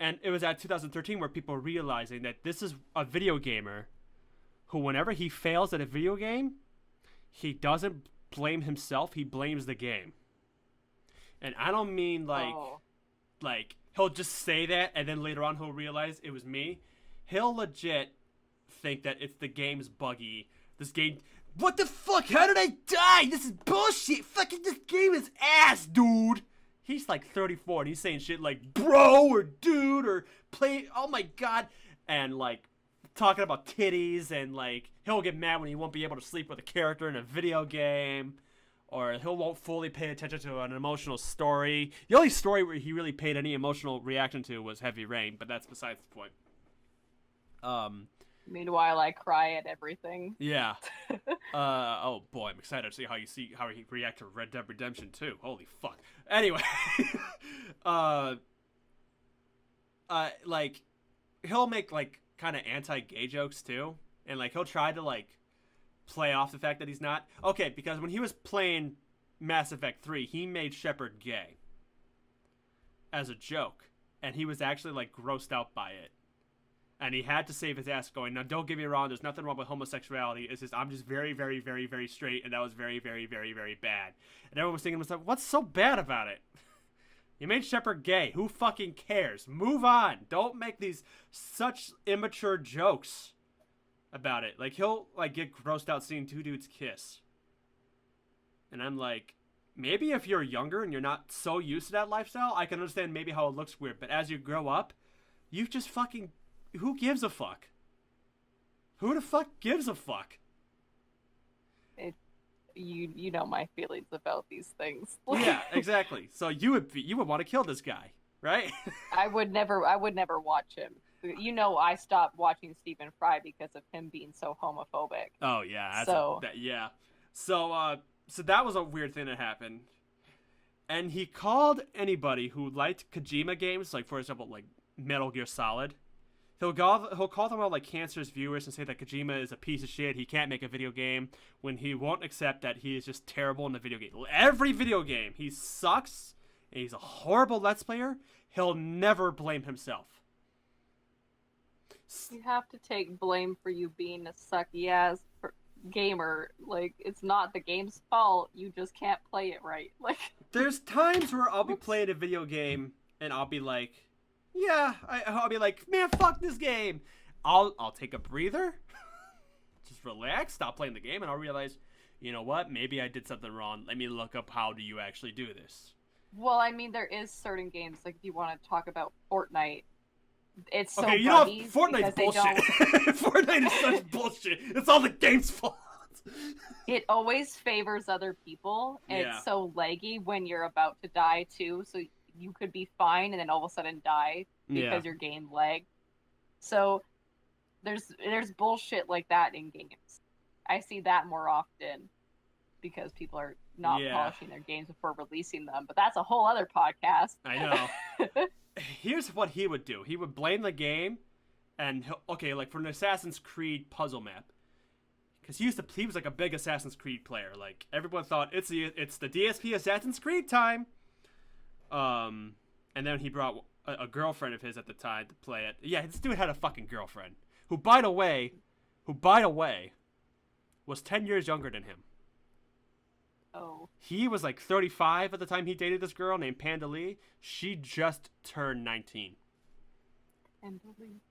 And it was at 2013 where people were realizing that this is a video gamer who, whenever he fails at a video game, he doesn't blame himself, he blames the game. And I don't mean like he'll just say that and then later on he'll realize it was me. He'll legit think that it's the game's buggy. This game, what the fuck? How did I die? This is bullshit. Fucking this game is ass, dude. He's like 34 and he's saying shit like bro or dude or play. Oh my god. And like talking about titties, and like he'll get mad when he won't be able to sleep with a character in a video game, or he won't fully pay attention to an emotional story. The only story where he really paid any emotional reaction to was Heavy Rain, but that's besides the point. Meanwhile, I cry at everything. Yeah. Oh boy, I'm excited to see how he react to Red Dead Redemption 2. Holy fuck. Anyway, like he'll make like kind of anti-gay jokes too, and like he'll try to like play off the fact that he's not. Okay, because when he was playing Mass Effect 3, he made Shepard gay as a joke, and he was actually like grossed out by it. And he had to save his ass going, now don't get me wrong, there's nothing wrong with homosexuality. It's just, I'm just very, very, very, very straight, and that was very, very, very, very bad. And everyone was thinking to themselves, what's so bad about it? You made Shepard gay. Who fucking cares? Move on. Don't make these such immature jokes about it. Like, he'll like get grossed out seeing two dudes kiss. And I'm like, maybe if you're younger and you're not so used to that lifestyle, I can understand maybe how it looks weird. But as you grow up, you just fucking... Who gives a fuck? Who the fuck gives a fuck? You know my feelings about these things. Yeah, exactly. So you would want to kill this guy, right? I would never watch him. You know, I stopped watching Stephen Fry because of him being so homophobic. Oh yeah. So that was a weird thing that happened. And he called anybody who liked Kojima games, like for example, like Metal Gear Solid. He'll call them all like cancerous viewers and say that Kojima is a piece of shit. He can't make a video game, when he won't accept that he is just terrible in the video game. Every video game, he sucks and he's a horrible Let's Player. He'll never blame himself. You have to take blame for you being a sucky ass gamer. Like, it's not the game's fault. You just can't play it right. Like, there's times where I'll be playing a video game and I'll be like, yeah, I'll be like, man, fuck this game. I'll take a breather, just relax, stop playing the game, and I'll realize, you know what? Maybe I did something wrong. Let me look up how do you actually do this. Well, I mean, there is certain games, like if you want to talk about Fortnite, it's so okay. You know, Fortnite's bullshit. Fortnite is such bullshit. It's all the game's fault. It always favors other people, and it's so laggy when you're about to die too. So you could be fine and then all of a sudden die because your game lagged. So there's bullshit like that in games. I see that more often because people are not polishing their games before releasing them. But that's a whole other podcast. I know. Here's what he would do. He would blame the game, and like for an Assassin's Creed puzzle map, because he was like a big Assassin's Creed player. Like everyone thought it's the DSP Assassin's Creed time. And then he brought a girlfriend of his at the time to play it. Yeah, this dude had a fucking girlfriend who, by the way, was 10 years younger than him. Oh. He was like 35 at the time he dated this girl named Panda Lee. She just turned 19. Panda Lee.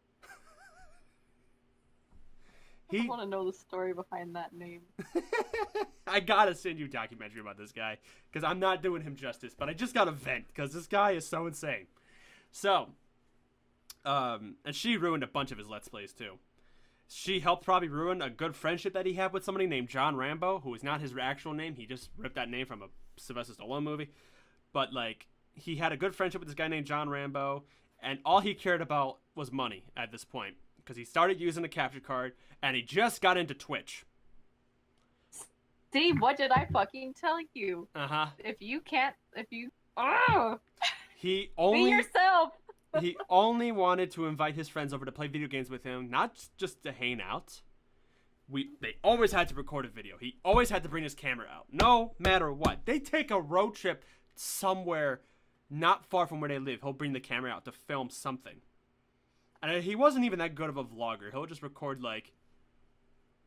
I want to know the story behind that name. I gotta send you a documentary about this guy, because I'm not doing him justice, but I just gotta vent, because this guy is so insane. So, And she ruined a bunch of his Let's Plays, too. She helped probably ruin a good friendship that he had with somebody named John Rambo, who is not his actual name. He just ripped that name from a Sylvester Stallone movie. But, like, he had a good friendship with this guy named John Rambo, and all he cared about was money at this point. Because he started using a capture card, and he just got into Twitch. See, what did I fucking tell you? Uh-huh. Oh! He only... Be yourself! He only wanted to invite his friends over to play video games with him, not just to hang out. They always had to record a video. He always had to bring his camera out, no matter what. They take a road trip somewhere not far from where they live. He'll bring the camera out to film something. And he wasn't even that good of a vlogger. He'll just record like,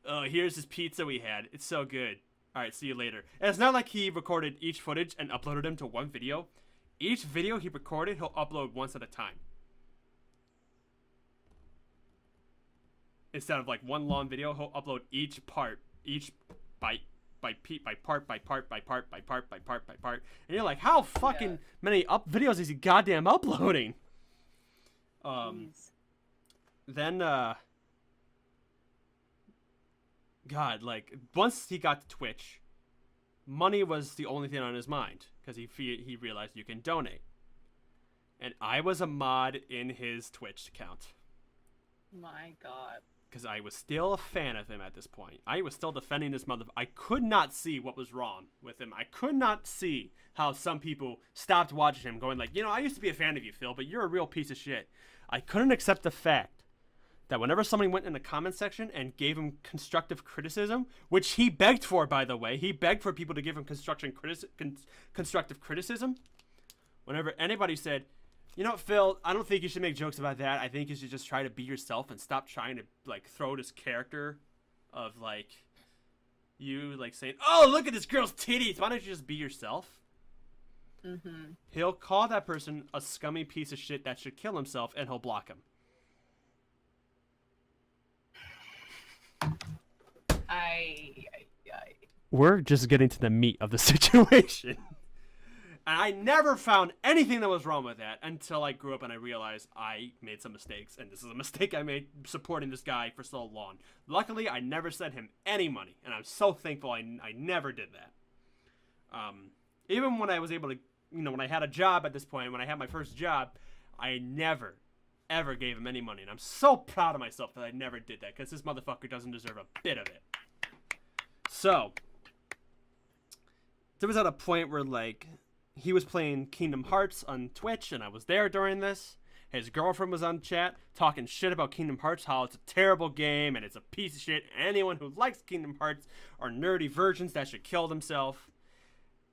oh, here's his pizza we had. It's so good. All right, see you later. And it's not like he recorded each footage and uploaded them to one video. Each video he recorded, he'll upload once at a time. Instead of like one long video, he'll upload each part, by part. And you're like, how fucking many videos is he goddamn uploading? Then, God, like, once he got to Twitch, money was the only thing on his mind, because he realized you can donate. And I was a mod in his Twitch account. My God. Because I was still a fan of him at this point. I was still defending this mother. I could not see what was wrong with him. I could not see how some people stopped watching him going like, you know, I used to be a fan of you, Phil, but you're a real piece of shit. I couldn't accept the fact that whenever somebody went in the comment section and gave him constructive criticism, which he begged for, by the way, he begged for people to give him constructive criticism. Whenever anybody said, you know what, Phil, I don't think you should make jokes about that. I think you should just try to be yourself and stop trying to, like, throw this character of, like, you, like, saying, oh, look at this girl's titties. Why don't you just be yourself? Mm-hmm. He'll call that person a scummy piece of shit that should kill himself, and he'll block him. We're just getting to the meat of the situation. And I never found anything that was wrong with that until I grew up and I realized I made some mistakes. And this is a mistake I made supporting this guy for so long. Luckily, I never sent him any money. And I'm so thankful I never did that. Even when I was able to, you know, when I had a job at this point, when I had my first job, I never, ever gave him any money. And I'm so proud of myself that I never did that. Because this motherfucker doesn't deserve a bit of it. So, there was at a point where, like, he was playing Kingdom Hearts on Twitch, and I was there during this. His girlfriend was on chat talking shit about Kingdom Hearts, how it's a terrible game, and it's a piece of shit. Anyone who likes Kingdom Hearts are nerdy virgins that should kill themselves.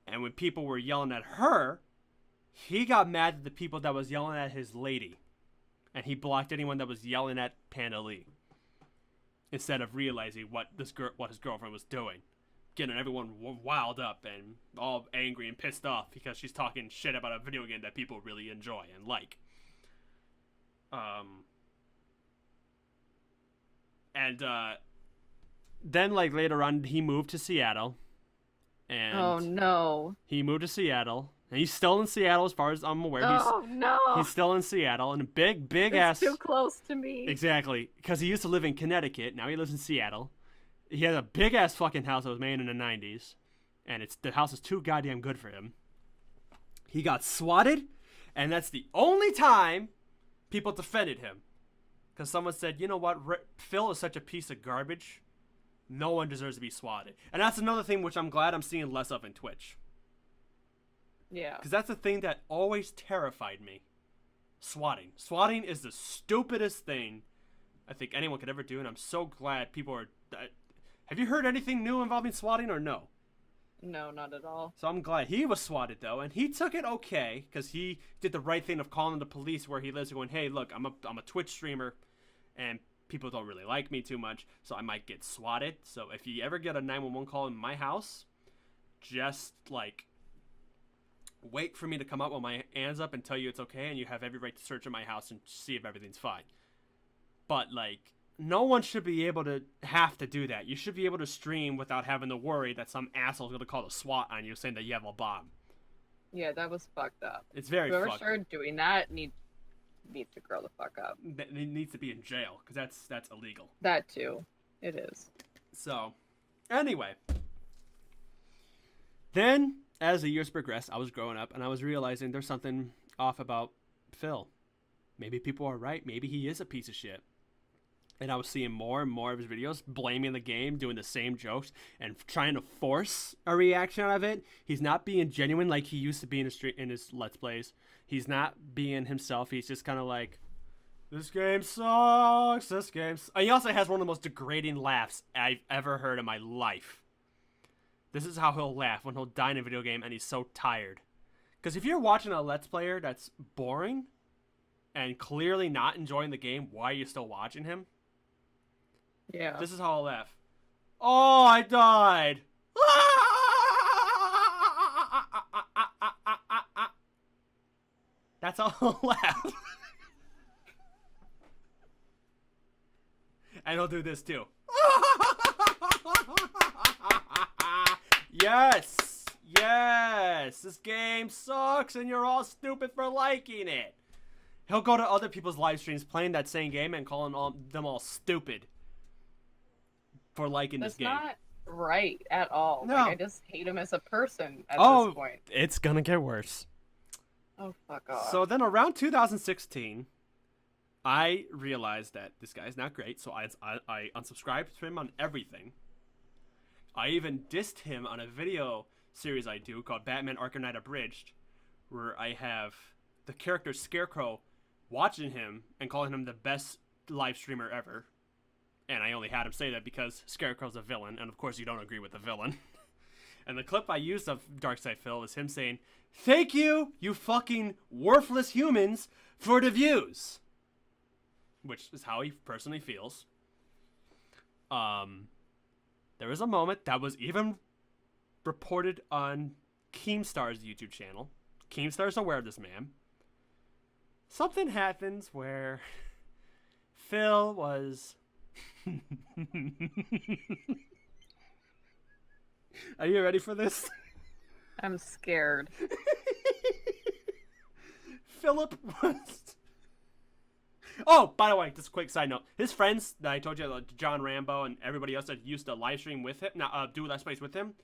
And when people were yelling at her, he got mad at the people that was yelling at his lady. And he blocked anyone that was yelling at Panda Lee. Instead of realizing what his girlfriend was doing. Getting everyone wild up and all angry and pissed off because she's talking shit about a video game that people really enjoy and like. Then, like, later on, he moved to Seattle. And oh, no. He moved to Seattle. And he's still in Seattle as far as I'm aware. No. He's still in Seattle. And a big it's ass... too close to me. Exactly. Because he used to live in Connecticut. Now he lives in Seattle. He has a big-ass fucking house that was made in the 90s. And the house is too goddamn good for him. He got swatted. And that's the only time people defended him. Because someone said, you know what? Phil is such a piece of garbage. No one deserves to be swatted. And that's another thing which I'm glad I'm seeing less of in Twitch. Yeah. Because that's the thing that always terrified me. Swatting. Swatting is the stupidest thing I think anyone could ever do. And I'm so glad people are... Have you heard anything new involving swatting or no? No, not at all. So I'm glad he was swatted, though, and he took it okay, because he did the right thing of calling the police where he lives and going, hey, look, I'm a Twitch streamer, and people don't really like me too much, so I might get swatted. So if you ever get a 911 call in my house, just, like, wait for me to come up with my hands up and tell you it's okay, and you have every right to search in my house and see if everything's fine. But, like... no one should be able to have to do that. You should be able to stream without having to worry that some asshole's going to call a SWAT on you saying that you have a bomb. Yeah, that was fucked up. It's very Whoever fucked started doing that needs needs to grow the fuck up. He needs to be in jail because that's illegal. That too, it is. So, anyway, then as the years progressed, I was growing up and I was realizing there's something off about Phil. Maybe people are right. Maybe he is a piece of shit. And I was seeing more and more of his videos blaming the game, doing the same jokes, and trying to force a reaction out of it. He's not being genuine like he used to be in his Let's Plays. He's not being himself. He's just kind of like, this game sucks, this game sucks. He also has one of the most degrading laughs I've ever heard in my life. This is how he'll laugh when he'll die in a video game and he's so tired. Because if you're watching a Let's Player that's boring and clearly not enjoying the game, why are you still watching him? Yeah. This is how I'll laugh. Oh, I died. That's how I'll laugh. And he'll do this too. Yes. Yes. This game sucks and you're all stupid for liking it. He'll go to other people's live streams playing that same game and calling them all stupid for liking this game. That's not right at all. No. Like, I just hate him as a person at this point. It's gonna get worse. Oh, fuck off. So then around 2016, I realized that this guy's not great, so I unsubscribed to him on everything. I even dissed him on a video series I do called Batman Arkham Knight Abridged, where I have the character Scarecrow watching him and calling him the best live streamer ever. And I only had him say that because Scarecrow's a villain, and of course you don't agree with the villain. And the clip I used of Darkside Phil is him saying, "Thank you, you fucking worthless humans, for the views." Which is how he personally feels. There was a moment that was even reported on Keemstar's YouTube channel. Keemstar's aware of this man. Something happens where Phil was... Are you ready for this? I'm scared. Philip was... Oh, by the way, just a quick side note. His friends that I told you, like John Rambo and everybody else that used to live stream with him, do Let's Plays with him,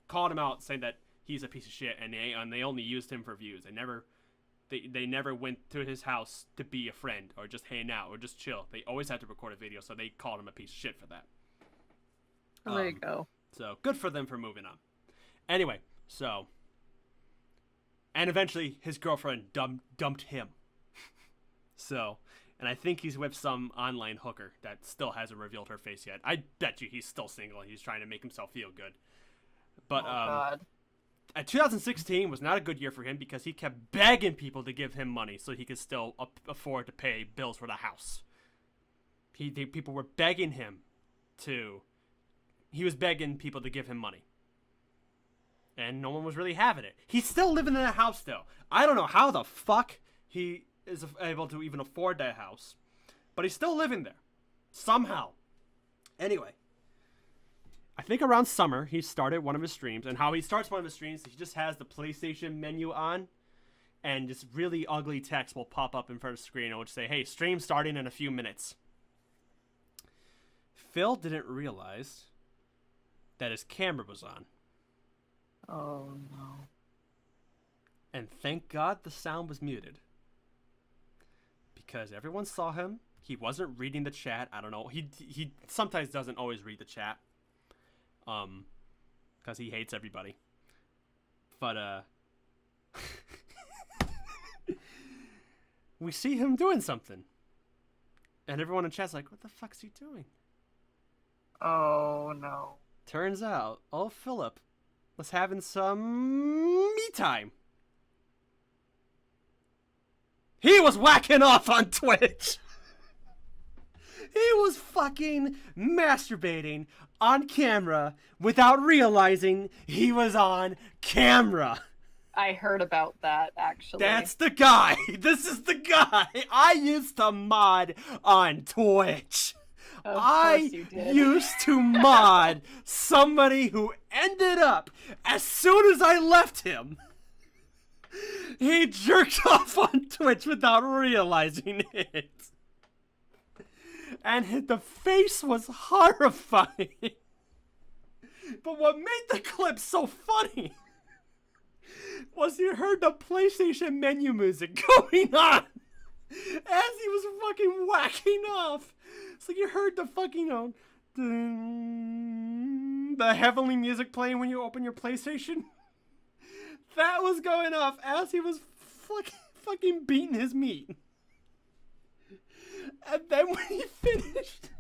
called him out saying that he's a piece of shit and they only used him for views. They never went to his house to be a friend or just hang out or just chill. They always had to record a video, so they called him a piece of shit for that. Oh, there you go. So good for them for moving on. Anyway, so... And eventually his girlfriend dumped him. So... And I think he's with some online hooker that still hasn't revealed her face yet. I bet you he's still single and he's trying to make himself feel good. But God. 2016 was not a good year for him because he kept begging people to give him money so he could still afford to pay bills for the house. People were begging him to... He was begging people to give him money. And no one was really having it. He's still living in a house, though. I don't know how the fuck he is able to even afford that house. But he's still living there. Somehow. Anyway. I think around summer, he started one of his streams. And how he starts one of his streams, he just has the PlayStation menu on. And this really ugly text will pop up in front of the screen. And it will say, hey, stream starting in a few minutes. Phil didn't realize that his camera was on. Oh, no. And thank God the sound was muted. Because everyone saw him. He wasn't reading the chat. I don't know. He sometimes doesn't always read the chat. Because he hates everybody. But, we see him doing something. And everyone in chat's like, what the fuck's he doing? Oh, no. Turns out, Philip was having some me time. He was whacking off on Twitch. He was fucking masturbating on camera without realizing he was on camera. I heard about that, actually. That's the guy. This is the guy. I used to mod on Twitch. Of course you did. Used to mod somebody who ended up, as soon as I left him, He jerked off on Twitch without realizing it. And the face was horrifying. But what made the clip so funny was you heard the PlayStation menu music going on as he was fucking whacking off. So you heard the fucking the heavenly music playing when you open your PlayStation. That was going off as he was fucking beating his meat. And then when he finished,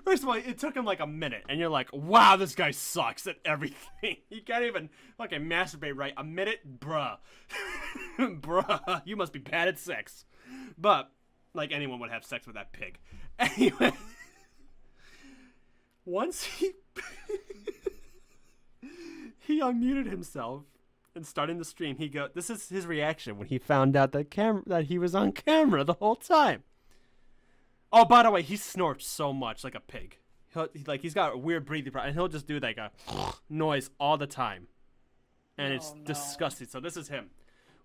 first of all, it took him like a minute, and you're like, wow, this guy sucks at everything. He can't even fucking masturbate right. A minute? Bruh. Bruh, you must be bad at sex. But, like, anyone would have sex with that pig. Anyway, once he unmuted himself and starting the stream, this is his reaction when he found out that he was on camera the whole time. Oh, by the way, he snorts so much like a pig. He's got a weird breathing problem, and he'll just do like a noise all the time. And it's disgusting. So this is him.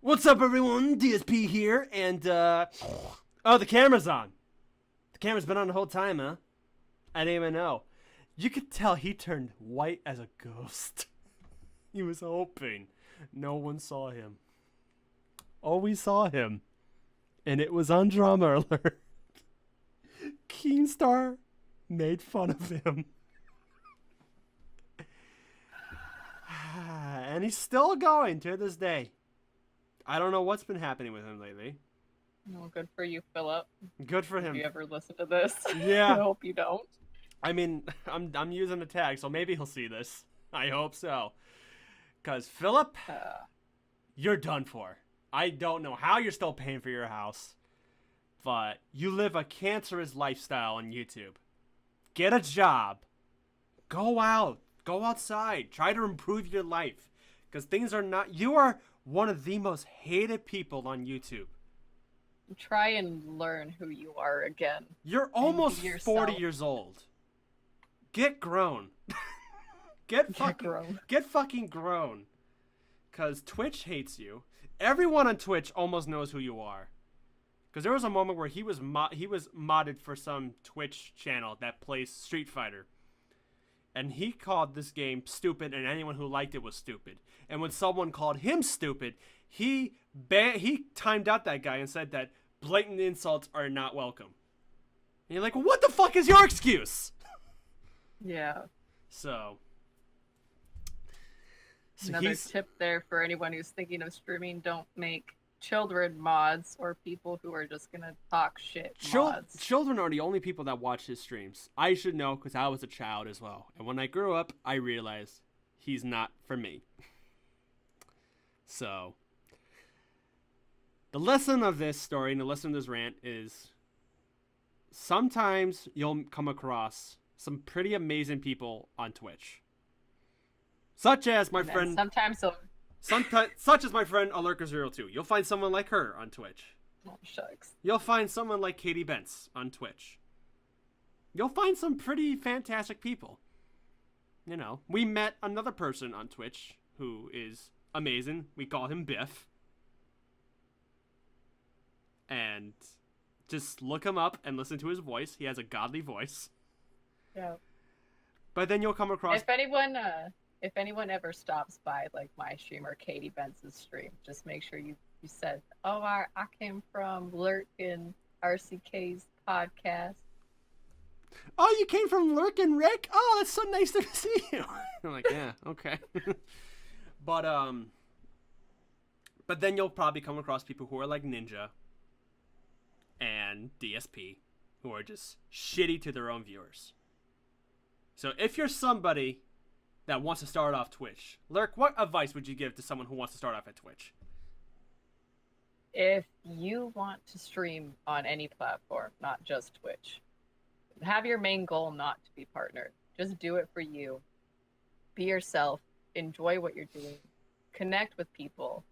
What's up, everyone? DSP here, and oh, the camera's on. The camera's been on the whole time, huh? I didn't even know. You could tell he turned white as a ghost. He was hoping no one saw him. Oh, we saw him, and it was on Drama Alert. Keemstar made fun of him. And he's still going to this day. I don't know what's been happening with him lately. Well, good for you, Philip. Good for him. If you ever listen to this. Yeah. I hope you don't. I mean, I'm using the tag, so maybe he'll see this. I hope so. Because, Philip, you're done for. I don't know how you're still paying for your house. But you live a cancerous lifestyle on YouTube. Get a job. Go out. Go outside. Try to improve your life. Because things are not... You are one of the most hated people on YouTube. Try and learn who you are again. You're almost 40 years old. Get grown. Get fucking grown. Because Twitch hates you. Everyone on Twitch almost knows who you are. Because there was a moment where he was modded for some Twitch channel that plays Street Fighter. And he called this game stupid, and anyone who liked it was stupid. And when someone called him stupid, he timed out that guy and said that blatant insults are not welcome. And you're like, well, what the fuck is your excuse? Yeah. So another tip there for anyone who's thinking of streaming, don't make children mods or people who are just gonna talk shit mods. Children are the only people that watch his streams. I should know because I was a child as well. And when I grew up, I realized he's not for me. So the lesson of this story and the lesson of this rant is sometimes you'll come across some pretty amazing people on Twitch. Such as my friend... Such as my friend Lurker02. You'll find someone like her on Twitch. Oh, shucks. You'll find someone like Katie Bentz on Twitch. You'll find some pretty fantastic people. You know, we met another person on Twitch who is amazing. We call him Biff. And just look him up and listen to his voice. He has a godly voice. Yeah. But then you'll come across... If anyone ever stops by, like, my stream or Katie Bentz's stream, just make sure you said, oh, I came from Lurk and RCK's podcast. Oh, you came from Lurk and Rick? Oh, that's so nice to see you. I'm like, yeah, okay. But then you'll probably come across people who are like Ninja and DSP, who are just shitty to their own viewers. So if you're somebody that wants to start off Twitch, Lurk, what advice would you give to someone who wants to start off at Twitch? If you want to stream on any platform, not just Twitch, have your main goal not to be partnered. Just do it for you. Be yourself. Enjoy what you're doing. Connect with people.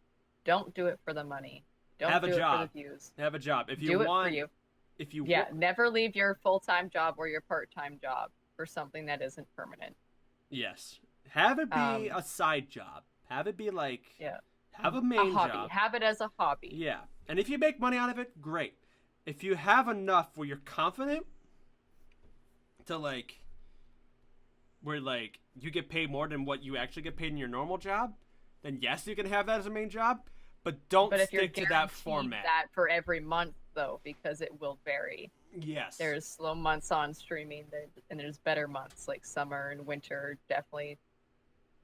Don't do it for the money. Don't do it for the views. Have a job. If you do want, it for you. If you never leave your full-time job or your part-time job for something that isn't permanent. Yes. Have it be a side job. Have it be like have a main hobby. job. Have it as a hobby. Yeah. And if you make money out of it, great. If you have enough where you're confident to where you get paid more than what you actually get paid in your normal job, then yes, you can have that as a main job, but don't stick to that format. That for every month though, because it will vary. Yes. There's slow months on streaming, and there's better months like summer and winter. Definitely,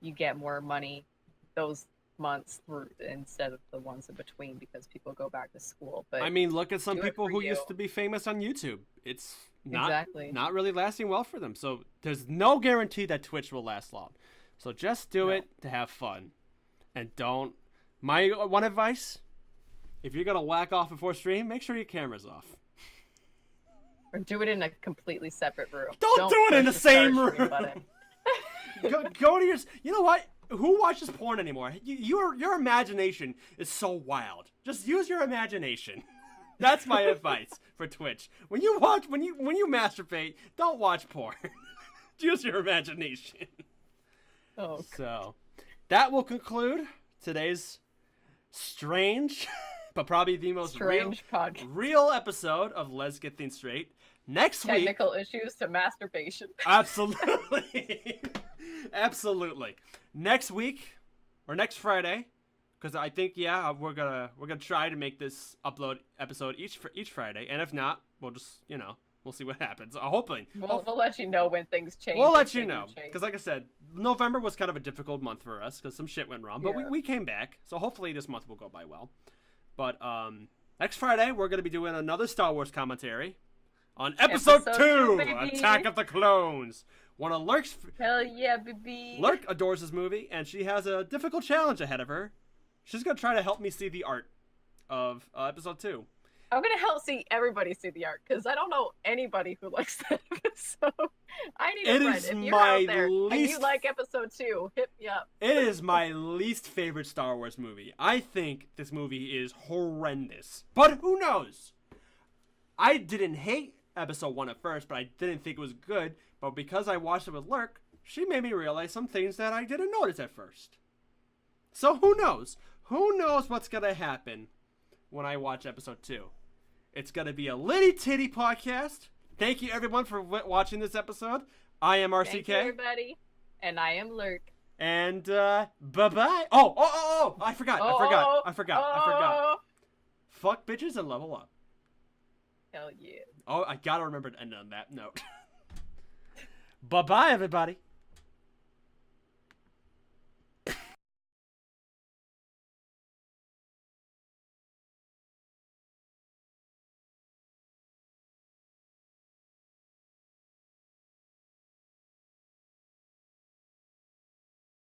you get more money those months instead of the ones in between because people go back to school. But I mean, look at some people who used to be famous on YouTube. It's not really lasting well for them. So there's no guarantee that Twitch will last long. So just do it to have fun, and don't. My one advice: if you're gonna whack off before stream, make sure your camera's off. Or do it in a completely separate room. Don't do it in the same room. go to your. You know what? Who watches porn anymore? Your imagination is so wild. Just use your imagination. That's my advice for Twitch. When you masturbate, don't watch porn. Use your imagination. Oh. So, that will conclude today's strange, but probably the most real episode of Let's Get Things Straight. Next week, technical issues to masturbation. Absolutely. Absolutely. Next week or next Friday, because I think we're gonna try to make this upload episode each Friday, and if not, we'll just we'll see what happens. Hopefully, we'll let you know when things change. We'll let you know because, like I said, November was kind of a difficult month for us because some shit went wrong, but we came back. So hopefully this month will go by well. But next Friday we're gonna be doing another Star Wars commentary. On episode 2, Attack of the Clones. One of Lurk's... Hell yeah, baby. Lurk adores this movie, and she has a difficult challenge ahead of her. She's going to try to help me see the art of episode 2. I'm going to help everybody see the art, because I don't know anybody who likes that episode. I need a friend. If you're out there and you like episode 2, hit me up. It is my least favorite Star Wars movie. I think this movie is horrendous. But who knows? I didn't hate episode 1 at first, but I didn't think it was good. But because I watched it with Lurk, she made me realize some things that I didn't notice at first. So who knows? Who knows what's going to happen when I watch episode 2? It's going to be a litty titty podcast. Thank you everyone for watching this episode. I am RCK. Thank you everybody. And I am Lurk. And bye-bye. Oh, I forgot. Fuck bitches and level up. Hell yeah. Oh, I gotta remember to end on that note. Bye-bye, everybody.